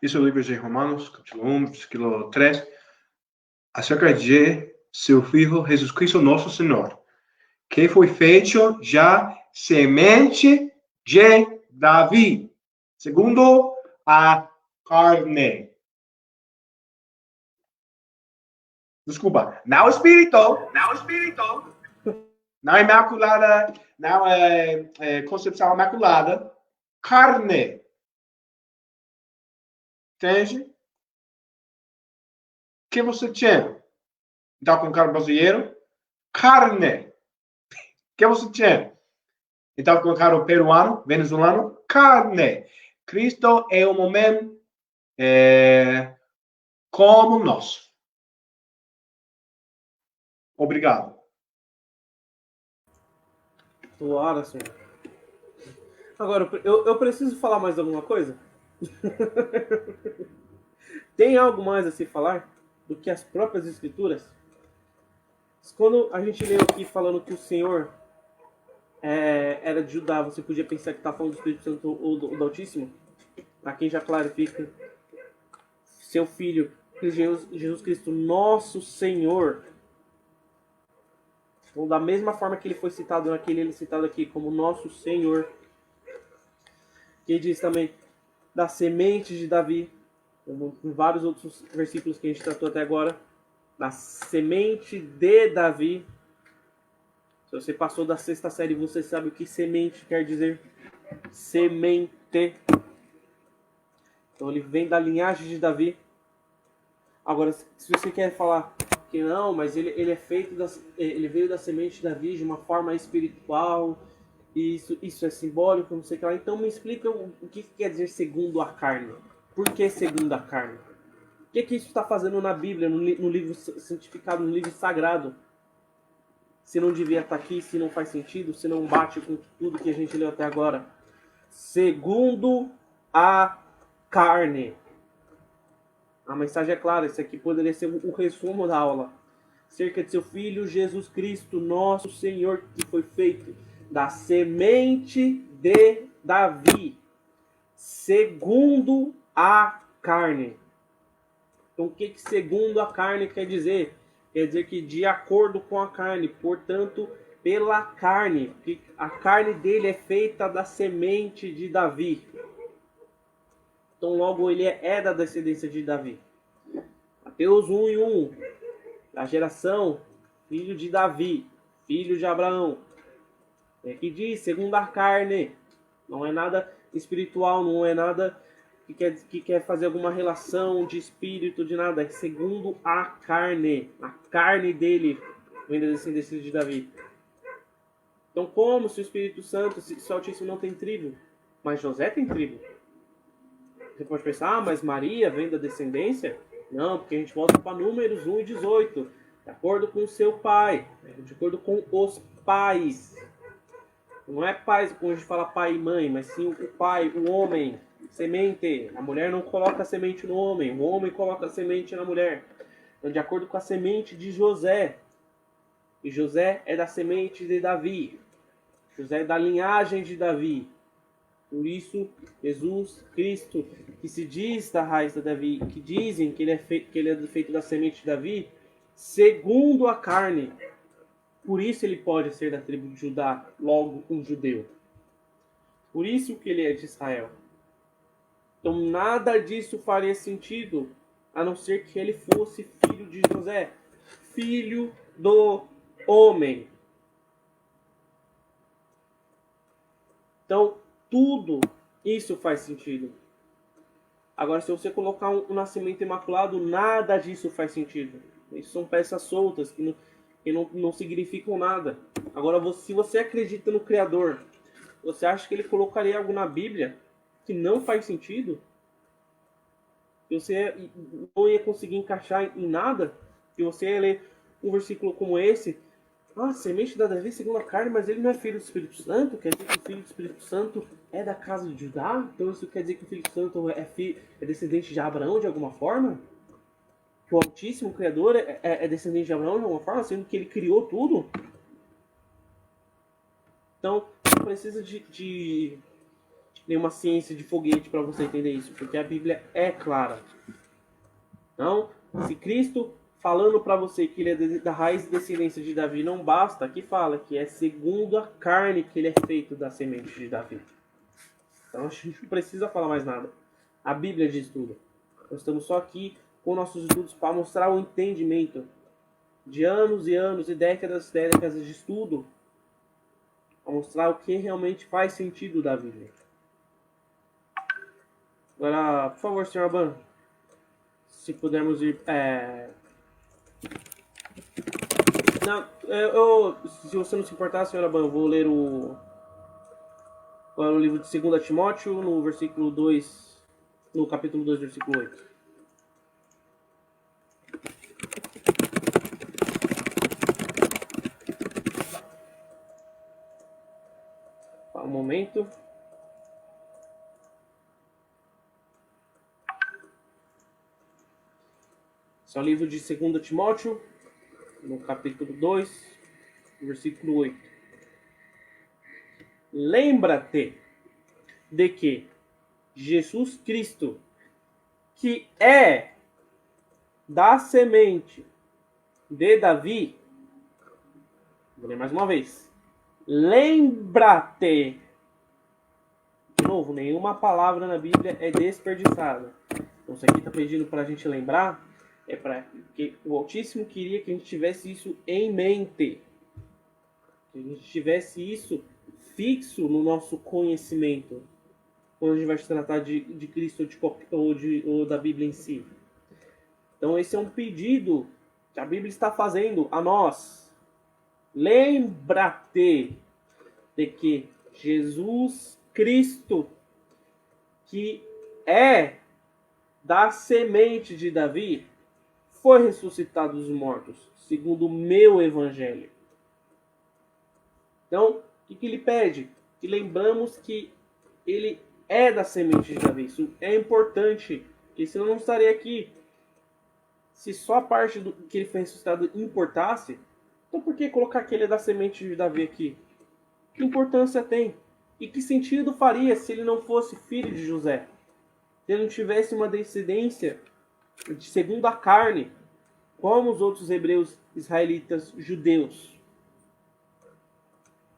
Isso é o livro de Romanos, capítulo 1, versículo 3. Acerca de seu Filho Jesus Cristo, nosso Senhor, que foi feito já semente de Davi, segundo a carne. Desculpa, não espírito. Não é imaculada, não é concepção imaculada. Carne. Entende? O que você tinha? Então, com carne brasileiro, carne. O que você tinha? Então, com carne peruano, venezuelano, carne. Cristo é um homem como nós. Obrigado. Ora, senhor. Agora, eu preciso falar mais alguma coisa? Tem algo mais a se falar do que as próprias escrituras? Quando a gente leu aqui falando que o Senhor era de Judá, você podia pensar que está falando do Espírito Santo ou do Altíssimo? Para quem já clarifica, seu Filho, Jesus Cristo, nosso Senhor. Então, da mesma forma que ele foi citado naquele, ele é citado aqui como nosso Senhor. Que diz também da semente de Davi, como em vários outros versículos que a gente tratou até agora, da semente de Davi. Se você passou da sexta série, você sabe o que semente quer dizer. Semente. Então ele vem da linhagem de Davi. Agora, se você quer falar que não, mas ele é feito ele veio da semente de Davi de uma forma espiritual, e isso é simbólico, não sei o que lá. Então me explica o que quer dizer segundo a carne. Por que segundo a carne? O que isso está fazendo na Bíblia, no livro santificado, no livro sagrado? Se não devia estar aqui, se não faz sentido, se não bate com tudo que a gente leu até agora. Segundo a carne. A mensagem é clara, isso aqui poderia ser o resumo da aula. Cerca de seu Filho Jesus Cristo, nosso Senhor, que foi feito da semente de Davi, segundo a carne. Então, o que segundo a carne quer dizer? Quer dizer que de acordo com a carne, portanto, pela carne. Que a carne dele é feita da semente de Davi. Então, logo, ele é da descendência de Davi. Mateus 1:1. Da geração, filho de Davi, filho de Abraão. É que diz, segundo a carne. Não é nada espiritual, não é nada que quer fazer alguma relação de espírito, de nada. É segundo a carne. A carne dele vem da descendência de Davi. Então, como se o Espírito Santo, se o Altíssimo não tem tribo? Mas José tem tribo. Você pode pensar, mas Maria vem da descendência? Não, porque a gente volta para Números 1:18. De acordo com o seu pai. De acordo com os pais. Não é pais, como a gente fala pai e mãe, mas sim o pai, o homem, semente. A mulher não coloca semente no homem, o homem coloca semente na mulher. Então, de acordo com a semente de José. E José é da semente de Davi. José é da linhagem de Davi. Por isso, Jesus Cristo, que se diz da raiz de Davi, que dizem que ele é feito da semente de Davi, segundo a carne. Por isso ele pode ser da tribo de Judá, logo um judeu. Por isso que ele é de Israel. Então nada disso faria sentido, a não ser que ele fosse filho de José, filho do homem. Então tudo isso faz sentido. Agora, se você colocar um nascimento imaculado, nada disso faz sentido. Isso são peças soltas que não significam nada. Agora, se você acredita no Criador, você acha que ele colocaria algo na Bíblia que não faz sentido? Que você não ia conseguir encaixar em nada? Que você ia ler um versículo como esse? Semente da Davi segundo a carne, mas ele não é filho do Espírito Santo? Quer dizer que o filho do Espírito Santo é da casa de Judá? Então isso quer dizer que o Filho Santo é descendente de Abraão de alguma forma? Que o Altíssimo Criador é descendente de Abraão de alguma forma, sendo que ele criou tudo? Então, não precisa de nenhuma ciência de foguete para você entender isso, porque a Bíblia é clara. Então, se Cristo falando para você que ele é da raiz e descendência de Davi, não basta, aqui fala que é segundo a carne que ele é feito da semente de Davi. Então a gente não precisa falar mais nada. A Bíblia diz tudo. Nós estamos só aqui com nossos estudos para mostrar o entendimento de anos e anos e décadas de estudo, para mostrar o que realmente faz sentido da Bíblia. Agora, por favor, senhor Aban, se pudermos ir... Não, se você não se importar, senhor Aban, eu vou ler o livro de 2 Timóteo, no versículo 2, no capítulo 2, versículo 8. Um momento. Esse é o livro de 2 Timóteo, no capítulo 2, versículo 8. Lembra-te de que Jesus Cristo, que é da semente de Davi, vou ler mais uma vez. Lembra-te. De novo, nenhuma palavra na Bíblia é desperdiçada. Então, isso aqui está pedindo para a gente lembrar, é para que o Altíssimo queria que a gente tivesse isso em mente. Que a gente tivesse isso fixo no nosso conhecimento. Quando a gente vai se tratar de Cristo ou da Bíblia em si. Então, esse é um pedido que a Bíblia está fazendo a nós. Lembra-te de que Jesus Cristo, que é da semente de Davi, foi ressuscitado dos mortos, segundo o meu evangelho. Então, o que ele pede? Que lembramos que ele é da semente de Davi. Isso é importante, porque senão não estaria aqui. Se só a parte do que ele foi ressuscitado importasse, então por que colocar que ele é da semente de Davi aqui? Que importância tem? E que sentido faria se ele não fosse filho de José? Se ele não tivesse uma descendência de segunda carne, como os outros hebreus, israelitas, judeus?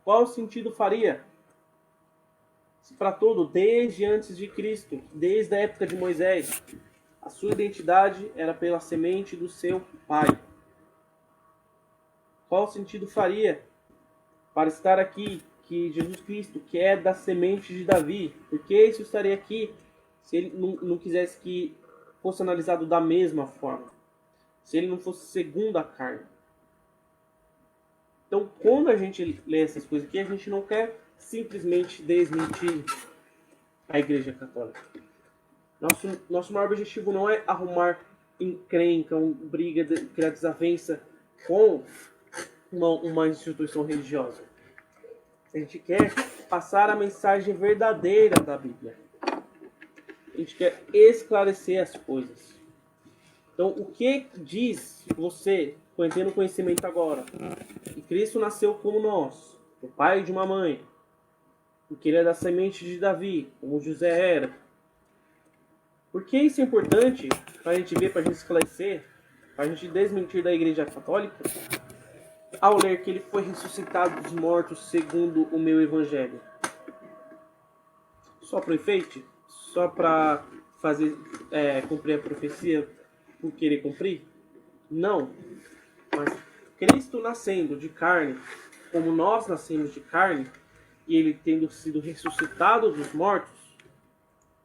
Qual sentido faria? Para todo, desde antes de Cristo, desde a época de Moisés, a sua identidade era pela semente do seu pai. Qual sentido faria para estar aqui que Jesus Cristo, que é da semente de Davi? Por que isso estaria aqui se ele não quisesse que fosse analisado da mesma forma? Se ele não fosse segundo a carne? Então, quando a gente lê essas coisas aqui, a gente não quer simplesmente desmentir a Igreja Católica. Nosso maior objetivo não é arrumar encrenca, briga, criar desavença com uma instituição religiosa. A gente quer passar a mensagem verdadeira da Bíblia. A gente quer esclarecer as coisas. Então, o que diz você, tendo conhecimento agora, que Cristo nasceu como nós, o pai de uma mãe, porque ele é da semente de Davi, como José era? Por que isso é importante para a gente ver, para a gente esclarecer, para a gente desmentir da Igreja Católica? Ao ler que ele foi ressuscitado dos mortos segundo o meu evangelho. Só para o efeito? Só para fazer cumprir a profecia por querer cumprir? Não. Mas Cristo nascendo de carne, como nós nascemos de carne, e ele tendo sido ressuscitado dos mortos,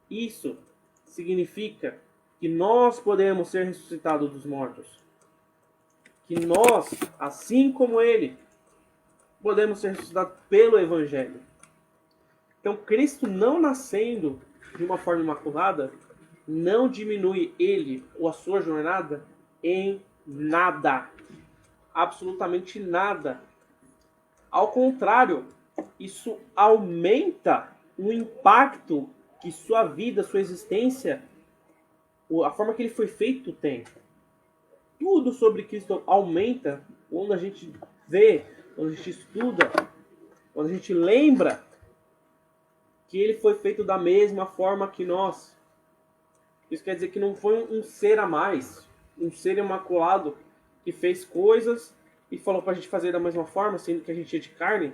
isso significa que nós podemos ser ressuscitados dos mortos. Que nós, assim como ele, podemos ser ressuscitados pelo Evangelho. Então, Cristo não nascendo de uma forma imaculada, não diminui ele ou a sua jornada em nada. Absolutamente nada. Ao contrário, isso aumenta o impacto que sua vida, sua existência, a forma que ele foi feito tem. Tudo sobre Cristo aumenta quando a gente vê, quando a gente estuda, quando a gente lembra que ele foi feito da mesma forma que nós. Isso quer dizer que não foi um ser a mais, um ser imaculado que fez coisas e falou pra gente fazer da mesma forma, sendo que a gente é de carne.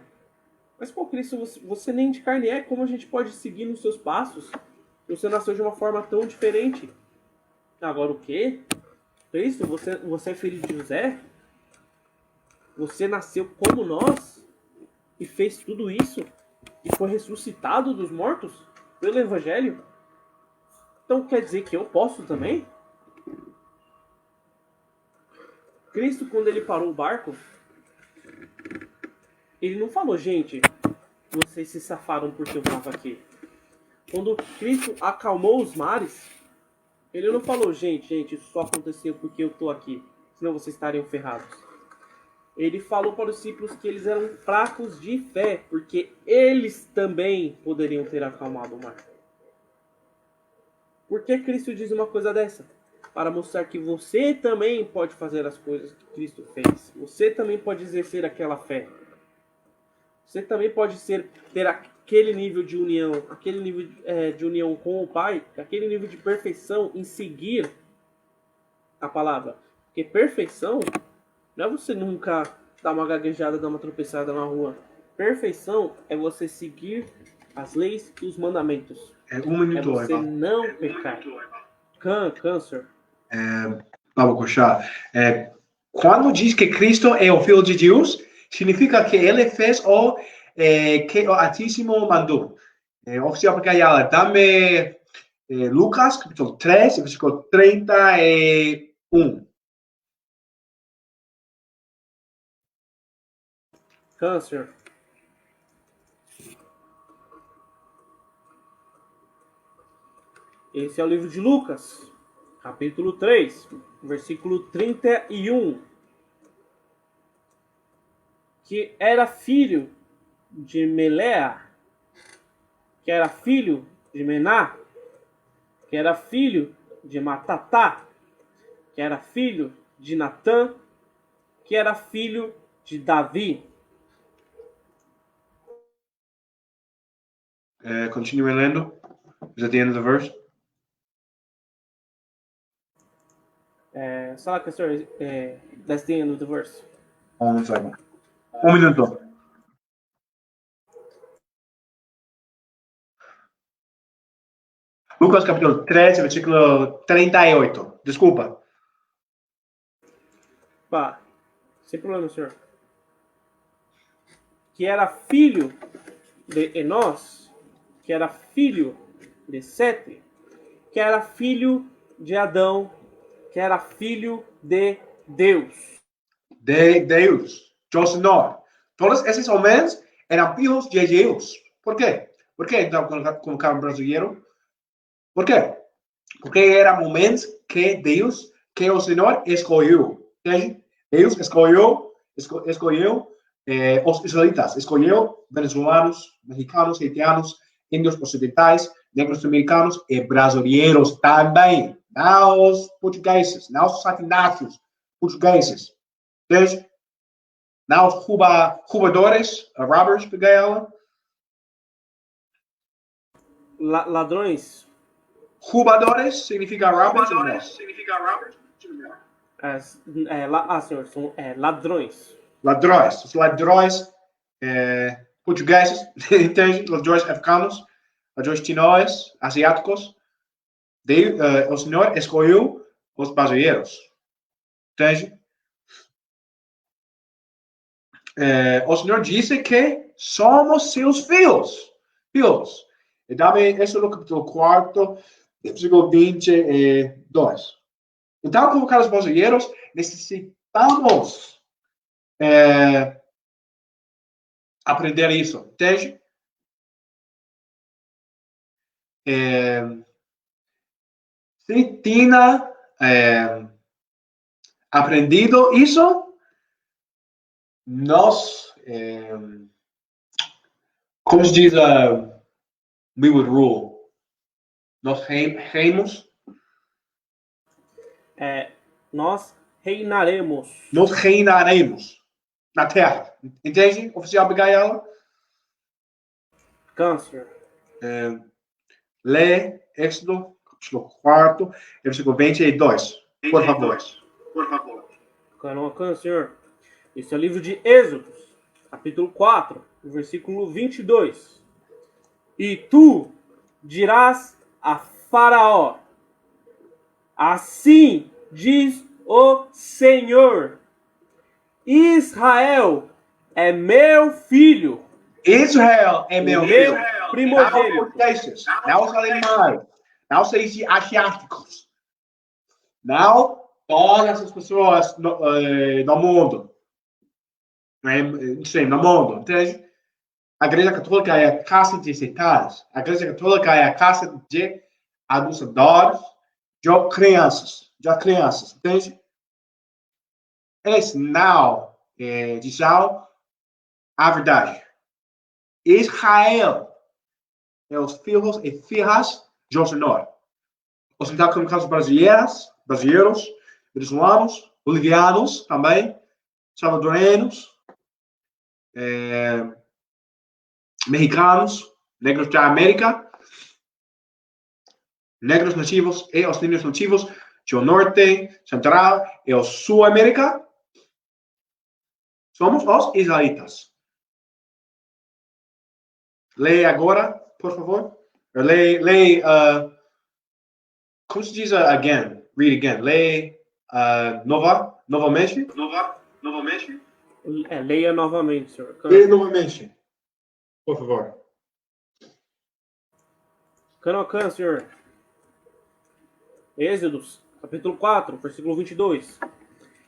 Mas, pô, Cristo, você nem de carne é, como a gente pode seguir nos seus passos? Você nasceu de uma forma tão diferente. Agora o quê? Cristo, você é filho de José? Você nasceu como nós? E fez tudo isso? E foi ressuscitado dos mortos? Pelo Evangelho? Então quer dizer que eu posso também? Cristo, quando ele parou o barco, ele não falou, gente, vocês se safaram porque eu estava aqui. Quando Cristo acalmou os mares, ele não falou, gente, isso só aconteceu porque eu estou aqui, senão vocês estariam ferrados. Ele falou para os discípulos que eles eram fracos de fé, porque eles também poderiam ter acalmado o mar. Por que Cristo diz uma coisa dessa? para mostrar que você também pode fazer as coisas que Cristo fez. Você também pode exercer aquela fé. Você também pode ter aquele nível de união, aquele nível de união com o Pai, aquele nível de perfeição em seguir a palavra. Porque perfeição não é você nunca dar uma gaguejada, dar uma tropeçada na rua. Perfeição é você seguir as leis e os mandamentos. Minuto, é você não pecar. Câncer. Vamos puxar. Quando diz que Cristo é o Filho de Deus, significa que ele fez o que o Altíssimo mandou. Oficial Pagayala, dame Lucas, capítulo 3, versículo 31. Câncer. Esse é o livro de Lucas, capítulo 3, versículo 31. Que era filho de Melea, que era filho de Mená, que era filho de Matatá, que era filho de Natã, que era filho de Davi. Continue lendo. Is that the end of the verse? Salaka, sorry, that's the end of the verse. One second. Minuto. Lucas capítulo 3, versículo 38. Desculpa. Pá, sem problema, senhor. Que era filho de Enós, que era filho de Sete, que era filho de Adão, que era filho de Deus. De Deus. Yo Senhor. Todos esses homens eram filhos de Deus. Por quê? Por que então colocaram brasileiro? Por quê? Porque eram momentos que Deus, que o Senhor escolheu. Deus escolheu os israelitas, escolheu venezuelanos, mexicanos, haitianos, índios ocidentais, negros americanos e brasileiros também. Não os portugueses, não os satináceos portugueses. Entende? Não os roubadores, robbers, peguei ela. Ladrões. Roubadores significa robbers? Senhor, são ladrões. Ladrões. Os ladrões portugueses, entende? Ladrões africanos, ladrões chineses, asiáticos. O Senhor escolheu os brasileiros. Entende? O Senhor disse que somos seus filhos. Filhos. E dá-me isso no capítulo 4, versículo 22. Então, como caros brasileiros, necessitamos aprender isso, entende? Se tinha aprendido isso, nós, como se diz, we would rule. Nós reimos. Nós reinaremos. Nós reinaremos na terra. Entende, oficial Abigail? Câncer. Lê Éxodo, capítulo 4, versículo 22. Por favor. Canoa, senhor. Esse é o livro de Êxodo, capítulo 4, versículo 22. E tu dirás a Faraó: assim diz o Senhor, Israel é meu filho. Israel é meu filho. Primogênito. Não os alemães, não os asiáticos, não todas as pessoas no mundo. No mundo, entende? A Igreja Católica é a casa de sectários. A Igreja Católica é a casa de abusadores, de crianças, entende? Eles não dizem a verdade. Israel é os filhos e filhas do Senhor. Os então, como casos brasileiros, brasileiros, venezuelanos, bolivianos também, salvadoreños, mexicanos, negros da América, negros nativos e os negros nativos do Norte, Central e o Sul América, somos os israelitas. Leia agora, por favor. Leia, como se diz again? Read again. Leia novamente. Leia novamente, senhor. Leia novamente, por favor. Canocan, senhor. Êxodos, capítulo 4, versículo 22.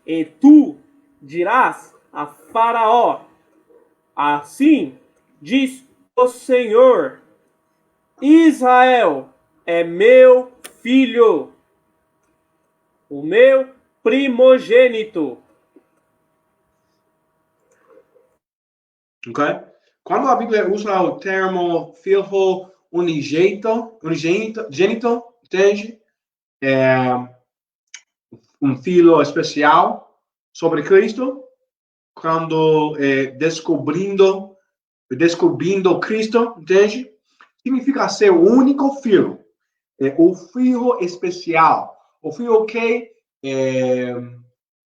E tu dirás a Faraó, assim diz o Senhor, Israel é meu filho, o meu primogênito. Ok? Quando a Bíblia usa o termo filho unigênito, entende? Filho especial sobre Cristo, quando descobrindo Cristo, entende? Significa ser o único filho, o filho especial, o filho que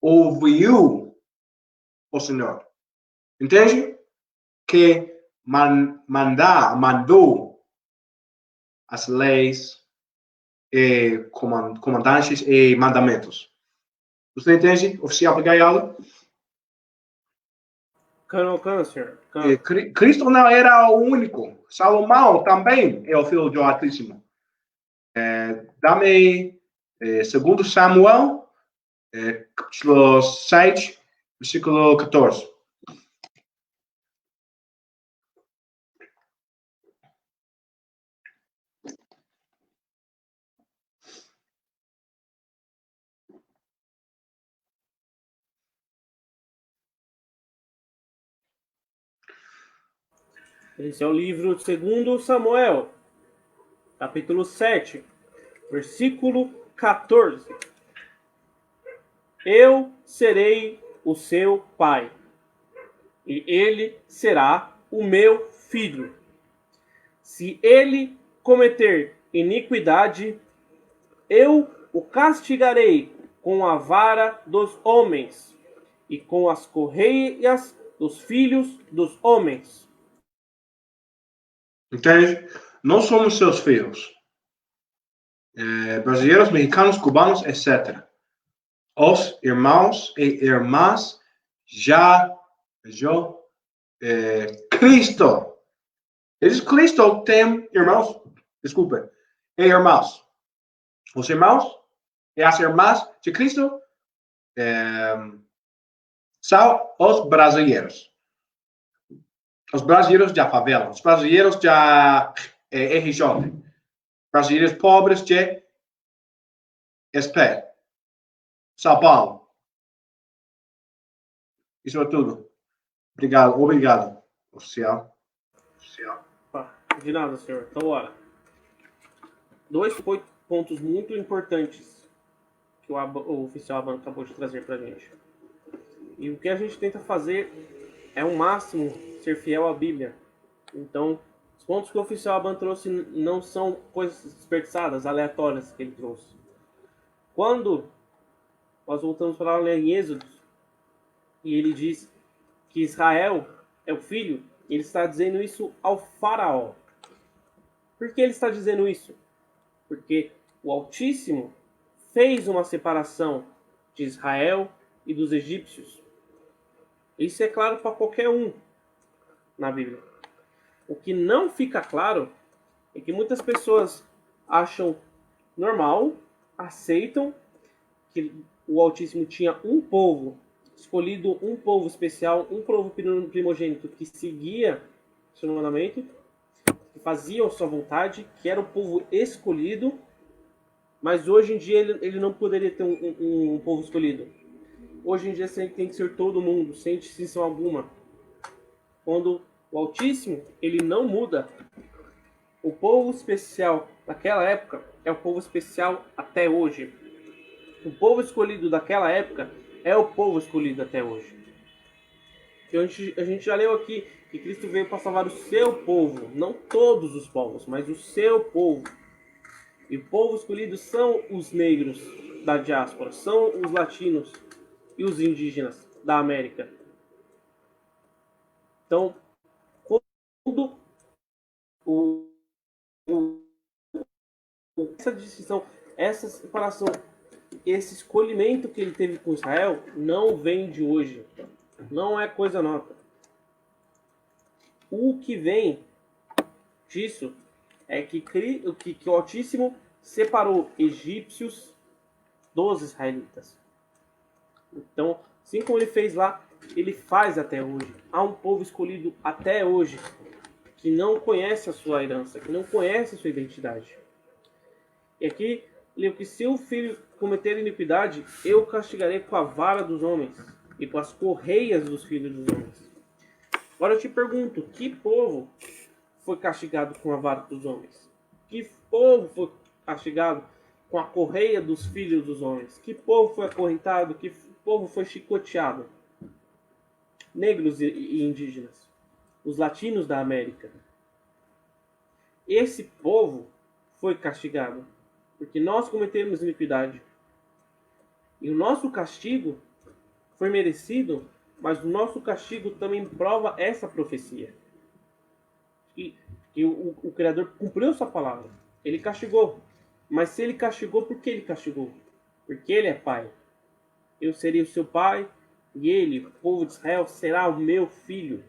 ouviu o Senhor, entende? Que mandou as leis, comandantes e mandamentos. Você entende, oficial brigaiado? Canocan, senhor. Cristo não era o único. Salomão também é o filho do Altíssimo. Dá-me 2 Samuel, capítulo 7, versículo 14. Esse é o livro de 2 Samuel, capítulo 7, versículo 14. Eu serei o seu pai, e ele será o meu filho. Se ele cometer iniquidade, eu o castigarei com a vara dos homens e com as correias dos filhos dos homens. Entende? Nós somos seus filhos. Brasileiros, mexicanos, cubanos, etc. Os irmãos e irmãs já Cristo. Jesus Cristo tem irmãos, desculpa, e irmãos. Os irmãos e as irmãs de Cristo são os brasileiros. Os brasileiros da favela, os brasileiros da RJ, brasileiros pobres de SP, São Paulo. Isso é tudo. Obrigado, oficial. De nada, senhor. Então, bora. 2 pontos muito importantes que o oficial Aban acabou de trazer pra gente. E o que a gente tenta fazer é o máximo ser fiel à Bíblia. Então, os pontos que o oficial Aban trouxe não são coisas desperdiçadas, aleatórias que ele trouxe. Quando nós voltamos para ler em Êxodo, e ele diz que Israel é o filho, ele está dizendo isso ao Faraó. Por que ele está dizendo isso? Porque o Altíssimo fez uma separação de Israel e dos egípcios. Isso é claro para qualquer um na Bíblia. O que não fica claro é que muitas pessoas acham normal, aceitam que o Altíssimo tinha um povo escolhido, um povo especial, um povo primogênito que seguia seu mandamento, que fazia a sua vontade, que era o povo escolhido, mas hoje em dia ele não poderia ter um povo escolhido. Hoje em dia tem que ser todo mundo, sem distinção alguma. Quando o Altíssimo, ele não muda, o povo especial daquela época é o povo especial até hoje. O povo escolhido daquela época é o povo escolhido até hoje. A gente já leu aqui que Cristo veio para salvar o seu povo, não todos os povos, mas o seu povo. E o povo escolhido são os negros da diáspora, são os latinos e os indígenas da América. Então, quando o, o, essa distinção, essa separação, esse escolhimento que ele teve com Israel não vem de hoje, não é coisa nova. O que vem disso é que o Altíssimo separou egípcios dos israelitas. Então, assim como ele fez lá, ele faz até hoje. Há um povo escolhido até hoje que não conhece a sua herança, que não conhece a sua identidade. E aqui, leu que se o filho cometer iniquidade, eu o castigarei com a vara dos homens e com as correias dos filhos dos homens. Agora eu te pergunto, que povo foi castigado com a vara dos homens? Que povo foi castigado com a correia dos filhos dos homens? Que povo foi acorrentado? Que povo foi chicoteado? Negros e indígenas. Os latinos da América. Esse povo foi castigado porque nós cometemos iniquidade. E o nosso castigo foi merecido, mas o nosso castigo também prova essa profecia. Que o Criador cumpriu sua palavra. Ele castigou. Mas se ele castigou, por que ele castigou? Porque ele é pai. Eu serei o seu pai e ele, o povo de Israel, será o meu filho.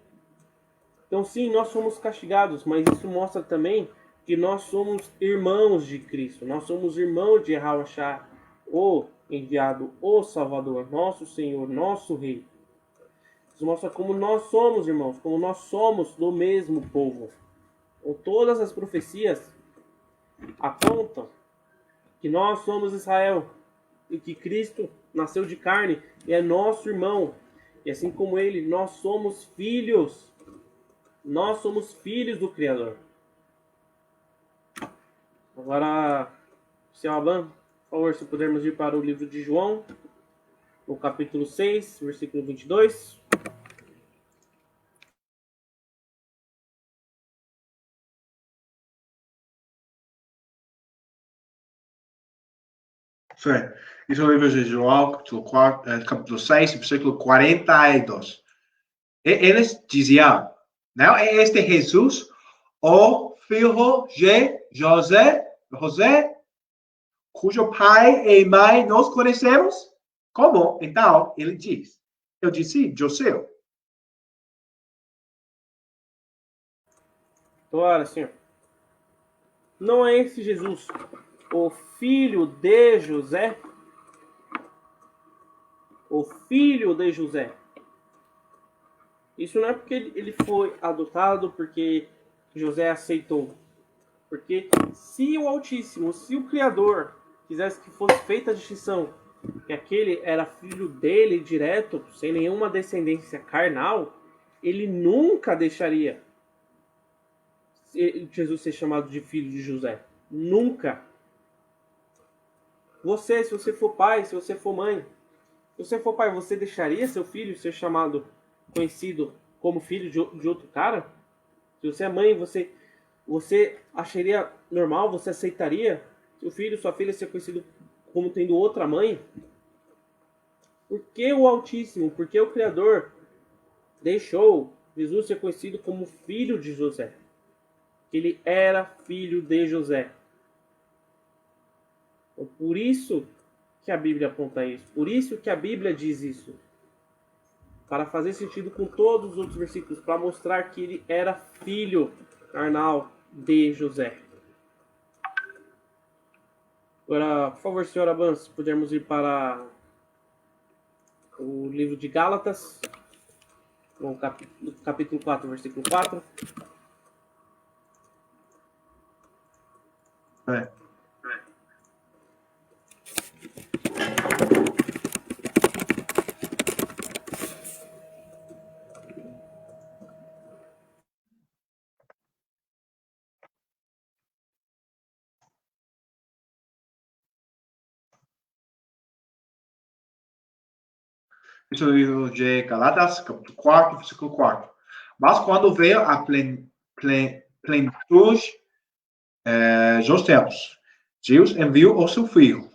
Então sim, nós somos castigados, mas isso mostra também que nós somos irmãos de Cristo. Nós somos irmãos de Yahushua, o enviado, o Salvador, nosso Senhor, nosso Rei. Isso mostra como nós somos irmãos, como nós somos do mesmo povo. Todas as profecias apontam que nós somos Israel e que Cristo nasceu de carne e é nosso irmão. E assim como ele, nós somos filhos. Nós somos filhos do Criador. Agora, seu Aban, por favor, se pudermos ir para o livro de João, no capítulo 6, versículo 22. Sim. Isso é o livro de João, capítulo 6, versículo 42. Eles diziam, não é este Jesus, o filho de José, cujo pai e mãe nós conhecemos? Como? Então, ele diz, eu disse, José. Agora, senhor, não é esse Jesus, o filho de José? O filho de José. Isso não é porque ele foi adotado, porque José aceitou. Porque se o Altíssimo, se o Criador quisesse que fosse feita a distinção, que aquele era filho dele direto, sem nenhuma descendência carnal, ele nunca deixaria Jesus ser chamado de filho de José. Nunca. Você, se você for pai, se você for mãe, se você for pai, você deixaria seu filho ser chamado, conhecido como filho de outro cara? Se você é mãe, você acharia normal, você aceitaria seu filho, sua filha ser conhecido como tendo outra mãe? Por que o Altíssimo, por que o Criador deixou Jesus ser conhecido como filho de José? Ele era filho de José. Então, por isso que a Bíblia aponta isso. Por isso que a Bíblia diz isso. Para fazer sentido com todos os outros versículos. Para mostrar que ele era filho carnal de José. Agora, por favor, senhor Aban, se pudermos ir para o livro de Gálatas. No capítulo 4, versículo 4. É. Isso é o livro de Galatas, capítulo 4, versículo 4. Mas quando veio a plenitude dos tempos, Deus enviou o seu filho,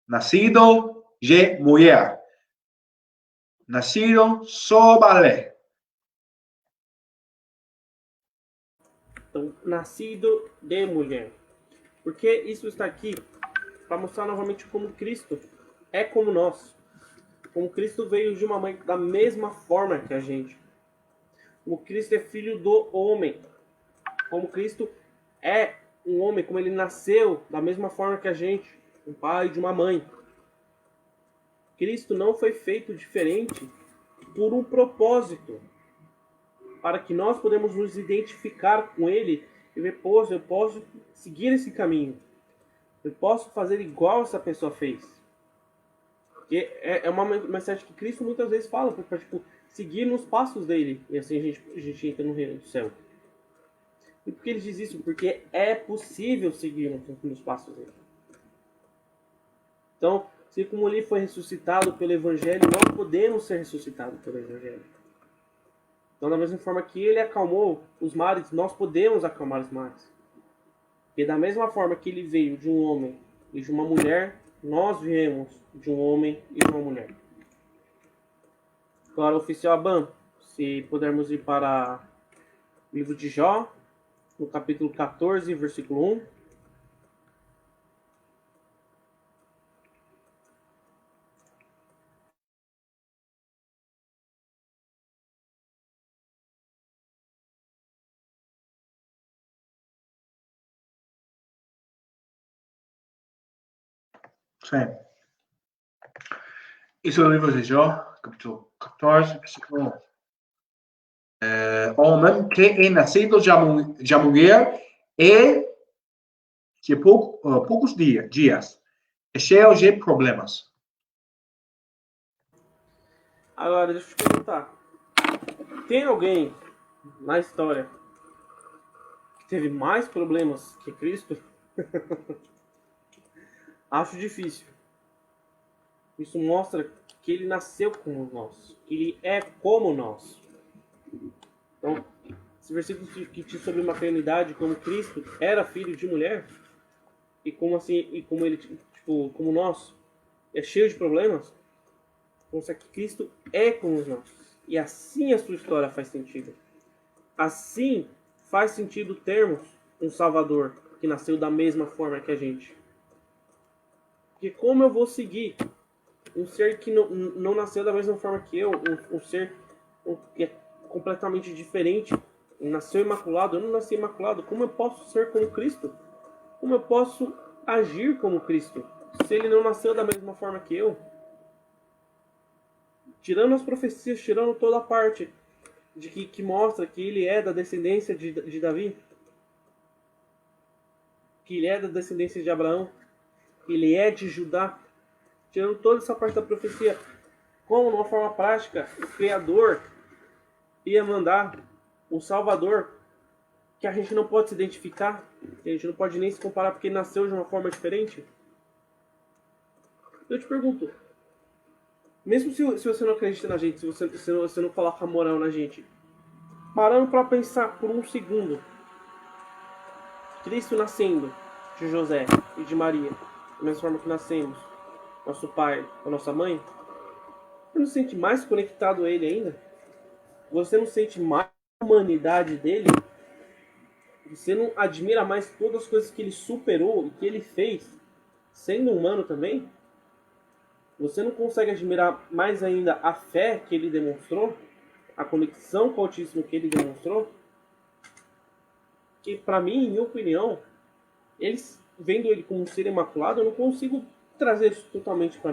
nascido de mulher, nascido sob a lei. Então, nascido de mulher. Porque isso está aqui para mostrar novamente como Cristo é como nós. Como Cristo veio de uma mãe da mesma forma que a gente. Como Cristo é filho do homem. Como Cristo é um homem, como ele nasceu da mesma forma que a gente. Um pai de uma mãe. Cristo não foi feito diferente por um propósito. Para que nós podemos nos identificar com ele e ver, poxa, eu posso seguir esse caminho. Eu posso fazer igual essa pessoa fez. Porque é uma mensagem que Cristo muitas vezes fala, para tipo, seguir nos passos dele. E assim a gente entra no reino do céu. E por que ele diz isso? Porque é possível seguir nos passos dele. Então, assim como ele foi ressuscitado pelo Evangelho, nós podemos ser ressuscitados pelo Evangelho. Então, da mesma forma que ele acalmou os mares, nós podemos acalmar os mares. E da mesma forma que ele veio de um homem e de uma mulher, nós viemos de um homem e de uma mulher. Agora, oficial Aban, se pudermos ir para o livro de Jó, no capítulo 14, versículo 1. Sim. Isso é o livro de Jó, capítulo 14, versículo 1. Homem que é nascido de mulher e de poucos dias, é cheio de problemas. Agora, deixa eu te perguntar. Tem alguém na história que teve mais problemas que Cristo? Acho difícil. Isso mostra que ele nasceu como nós, que ele é como nós. Então, esse versículo que diz sobre maternidade, como Cristo era filho de mulher, e como assim, e como ele, tipo, como nós, é cheio de problemas, mostra que Cristo é como nós. E assim a sua história faz sentido. Assim faz sentido termos um Salvador que nasceu da mesma forma que a gente. Porque como eu vou seguir um ser que não nasceu da mesma forma que eu, um ser que é completamente diferente, nasceu imaculado, eu não nasci imaculado, como eu posso ser como Cristo? Como eu posso agir como Cristo, se ele não nasceu da mesma forma que eu? Tirando as profecias, tirando toda a parte de que mostra que ele é da descendência de Davi, que ele é da descendência de Abraão, que ele é de Judá, tirando toda essa parte da profecia, como, de uma forma prática, o Criador ia mandar um Salvador que a gente não pode se identificar, que a gente não pode nem se comparar porque ele nasceu de uma forma diferente. Eu te pergunto, mesmo se você não acredita na gente, se você não coloca moral na gente, parando para pensar por um segundo, Cristo nascendo de José e de Maria, da mesma forma que nascemos, nosso pai, a nossa mãe, você não se sente mais conectado a ele ainda? Você não sente mais a humanidade dele? Você não admira mais todas as coisas que ele superou e que ele fez, sendo humano também? Você não consegue admirar mais ainda a fé que ele demonstrou? A conexão com o Altíssimo que ele demonstrou? Que, para mim, em minha opinião, eles, vendo ele como um ser imaculado, eu não consigo trazer isso totalmente para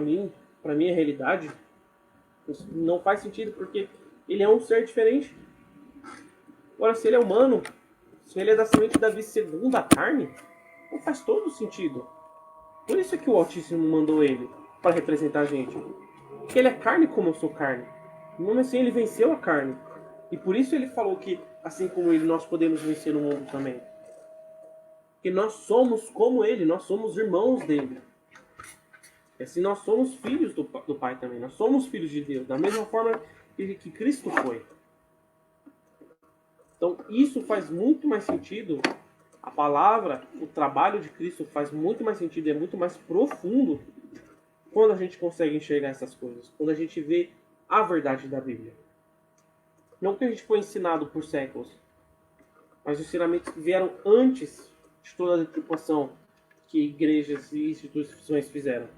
minha realidade. Isso não faz sentido, porque ele é um ser diferente. Agora, se ele é humano, se ele é da semente de Davi segundo a carne, não faz todo sentido. Por isso é que o Altíssimo mandou ele para representar a gente. Porque ele é carne como eu sou carne. E mesmo assim ele venceu a carne. E por isso ele falou que, assim como ele, nós podemos vencer o mundo também. Porque nós somos como ele, nós somos irmãos dele. E assim nós somos filhos do Pai também. Nós somos filhos de Deus, da mesma forma que Cristo foi. Então, isso faz muito mais sentido. A palavra, o trabalho de Cristo faz muito mais sentido, é muito mais profundo quando a gente consegue enxergar essas coisas, quando a gente vê a verdade da Bíblia. Não que a gente foi ensinado por séculos, mas os ensinamentos que vieram antes de toda a deturpação que igrejas e instituições fizeram.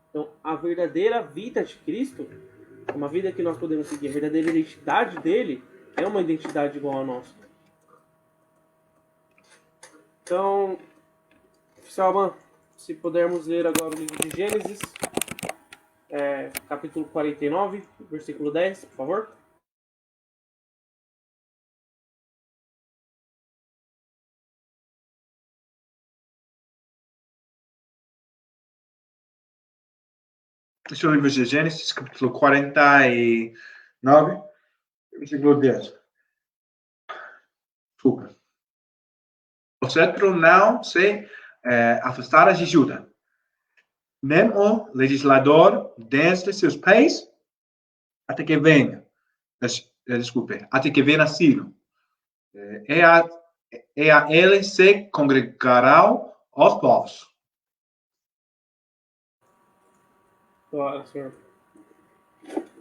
Então, a verdadeira vida de Cristo, uma vida que nós podemos seguir, a verdadeira identidade dele é uma identidade igual a nossa. Então, Salman, se pudermos ler agora o livro de Gênesis, capítulo 49, versículo 10, por favor. Esse é o livro de Gênesis, capítulo 49, versículo 10. Desculpa. O cetro não se afastará de Judá, nem o legislador desde seus pés, até que venha. Desculpe, até que venha Ciro. E a ele se congregarão os povos. Claro, senhor.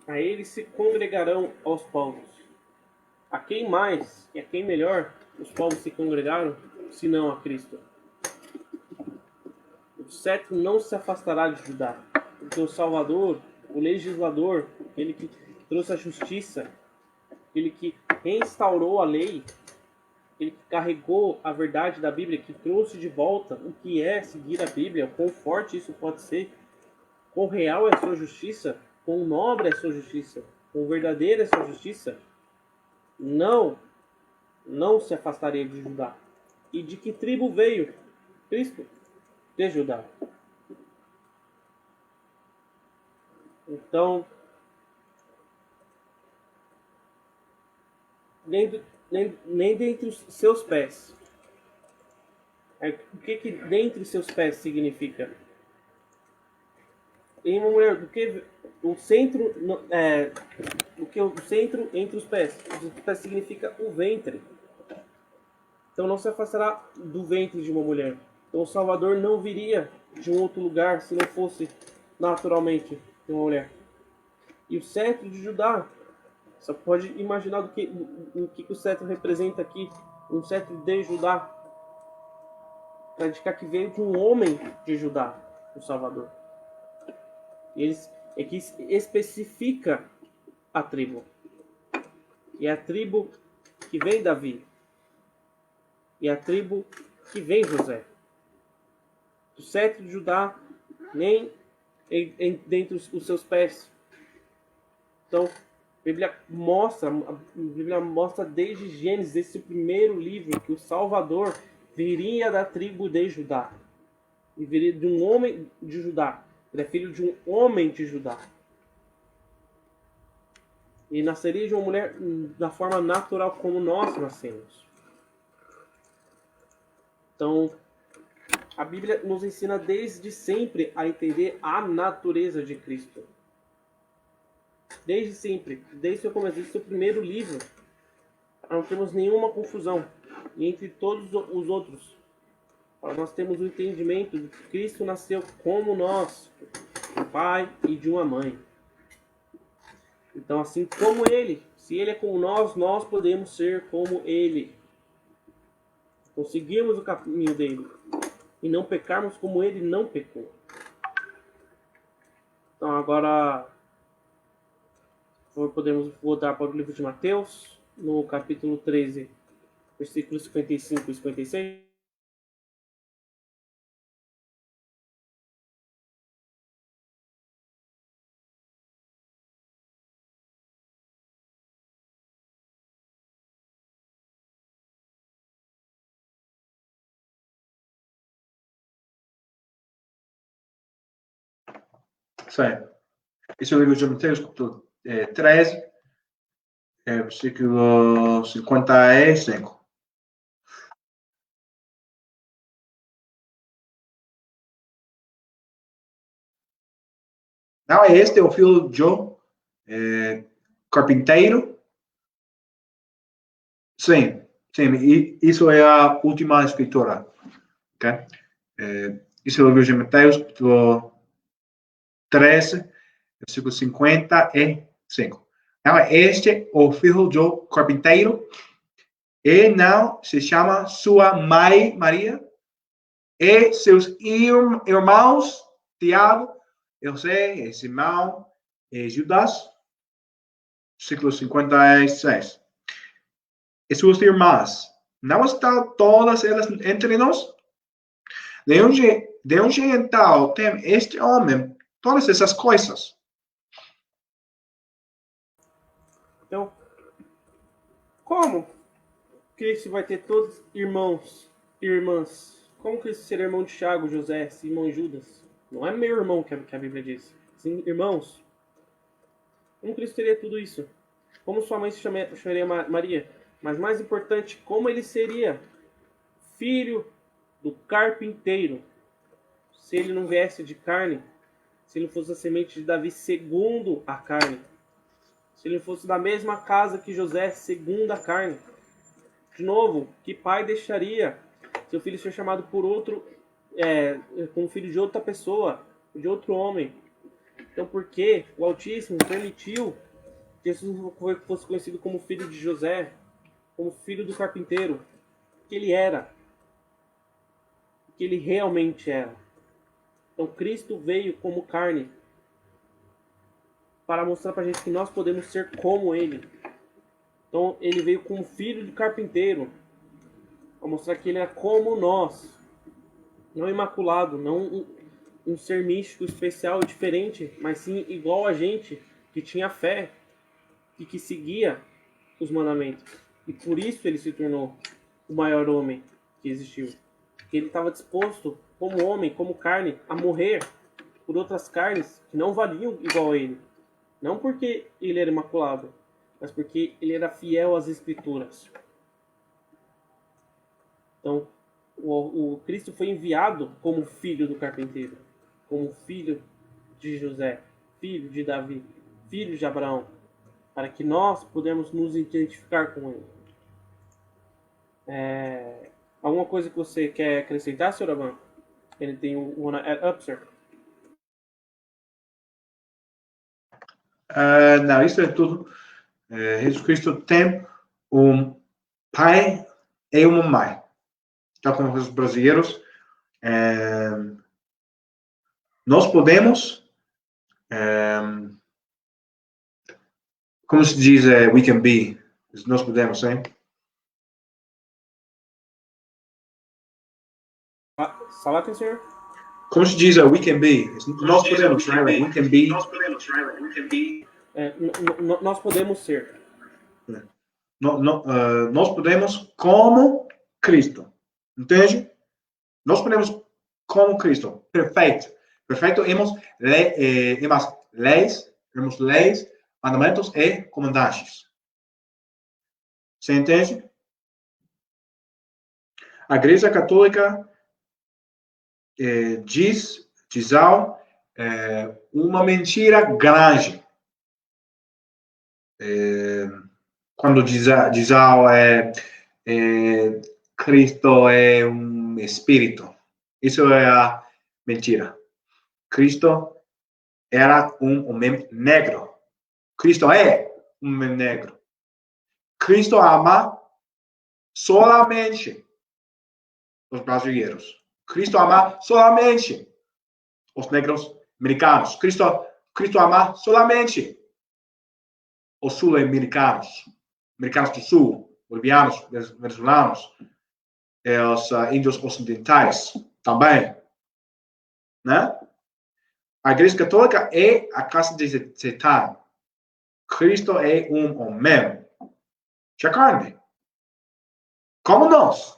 A eles se congregarão aos povos. A quem mais e a quem melhor os povos se congregaram, senão a Cristo? O cetro não se afastará de Judá, porque o Salvador, o legislador, ele que trouxe a justiça, ele que reinstaurou a lei, ele que carregou a verdade da Bíblia, que trouxe de volta o que é seguir a Bíblia, quão forte isso pode ser, quão real é a sua justiça, quão nobre é a sua justiça, quão verdadeira é a sua justiça, não se afastaria de Judá. E de que tribo veio Cristo? De Judá. Então, nem dentre os seus pés. O que dentre os seus pés significa? Em uma mulher, o que o centro entre os pés? Os pés significa o ventre. Então não se afastará do ventre de uma mulher. Então o Salvador não viria de um outro lugar se não fosse naturalmente de uma mulher. E o cetro de Judá, você pode imaginar o que o cetro representa aqui, um cetro de Judá, para indicar que veio de um homem de Judá, o Salvador. E é que especifica a tribo. E é a tribo que vem Davi. E é a tribo que vem José. O cetro de Judá nem dentre os seus pés. Então, a Bíblia mostra desde Gênesis, esse primeiro livro, que o Salvador viria da tribo de Judá. E viria de um homem de Judá. Ele é filho de um homem de Judá. E nasceria de uma mulher da forma natural como nós nascemos. Então, a Bíblia nos ensina desde sempre a entender a natureza de Cristo. Desde sempre, desde o começo, desde o primeiro livro, não temos nenhuma confusão. E entre todos os outros, nós temos o entendimento de que Cristo nasceu como nós, um pai e de uma mãe. Então, assim como Ele, se Ele é como nós podemos ser como Ele. Conseguirmos o caminho dele e não pecarmos como Ele não pecou. Então, agora podemos voltar para o livro de Mateus, no capítulo 13, versículos 55 e 56. Sim. Esse é o livro de Mateus, capítulo 13, versículo 55. Não é este o filho Joe, carpinteiro? Sim, sim, isso é a última escritura. Okay? Isso é o livro de Mateus, capítulo 13, versículo 55. Não é este o filho do carpinteiro? E não se chama sua mãe Maria? E seus irmãos, Tiago, José, Simão e Judas? Versículo 56. E suas irmãs, não estão todas elas entre nós? De onde então tem este homem todas essas coisas? Então, como Cristo vai ter todos irmãos e irmãs? Como Cristo será irmão de Tiago, José, Simão e Judas? Não é meu irmão que a Bíblia diz. Sim, irmãos. Como Cristo teria tudo isso? Como sua mãe se chamaria Maria? Mas mais importante, como ele seria filho do carpinteiro? Se ele não viesse de carne, se ele fosse a semente de Davi segundo a carne, se ele fosse da mesma casa que José segundo a carne. De novo, que pai deixaria seu filho ser chamado por outro, como filho de outra pessoa, de outro homem? Então, por que o Altíssimo permitiu que Jesus fosse conhecido como filho de José, como filho do carpinteiro? Que ele era, que ele realmente era. Então, Cristo veio como carne para mostrar para a gente que nós podemos ser como ele. Então, ele veio como filho de carpinteiro, para mostrar que ele é como nós, não imaculado, não um ser místico especial e diferente, mas sim igual a gente, que tinha fé e que seguia os mandamentos. E por isso ele se tornou o maior homem que existiu. Porque ele estava disposto, como homem, como carne, a morrer por outras carnes que não valiam igual a ele. Não porque ele era imaculado, mas porque ele era fiel às Escrituras. Então, o Cristo foi enviado como filho do carpinteiro, como filho de José, filho de Davi, filho de Abraão, para que nós pudéssemos nos identificar com ele. Alguma coisa que você quer acrescentar, Sr. Aban? Anything you want to add up, sir? Não, isso é tudo. Jesus Cristo tem um pai e uma mãe. Tal como os brasileiros, nós podemos, como se diz, we can be, nós podemos, hein? Fala, senhor. Como se diz, we can be, nós podemos, right? We can be. Nós podemos ser. Nós podemos como Cristo, entende? Nós podemos como Cristo, perfeito. Perfeito, temos leis, mandamentos e comandantes. Você entende? A Igreja Católica diz uma mentira grande. Quando diz Cristo é um espírito. Isso é a mentira. Cristo era um homem negro. Cristo é um homem negro. Cristo ama solamente os brasileiros. Cristo ama solamente os negros americanos. Cristo ama solamente os sul-americanos, americanos do sul, bolivianos, venezuelanos, os índios ocidentais também, né? A Igreja Católica é a casa de Satã. Cristo é um homem de carne. Como nós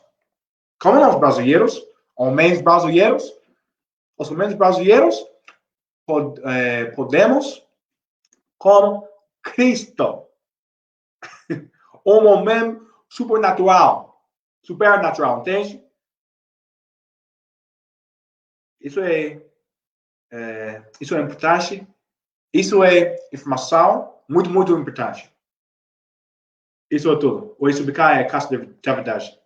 brasileiros, homens brasileiros, os homens brasileiros podemos, como Cristo, um homem supernatural, entende? Isso é importante Isso é informação muito, muito importante. Isso é tudo. O ICBK é a casa da verdade.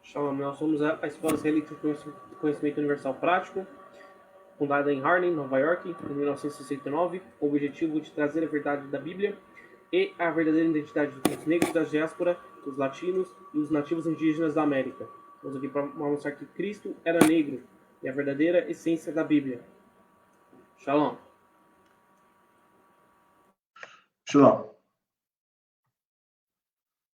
Shalom, nós somos a Escola Israelita de Conhecimento Universal Prático, fundada em Harlem, Nova York, em 1969, com o objetivo de trazer a verdade da Bíblia e a verdadeira identidade dos negros da diáspora, dos latinos e os nativos indígenas da América. Estamos aqui para mostrar que Cristo era negro e a verdadeira essência da Bíblia. Shalom. Shalom.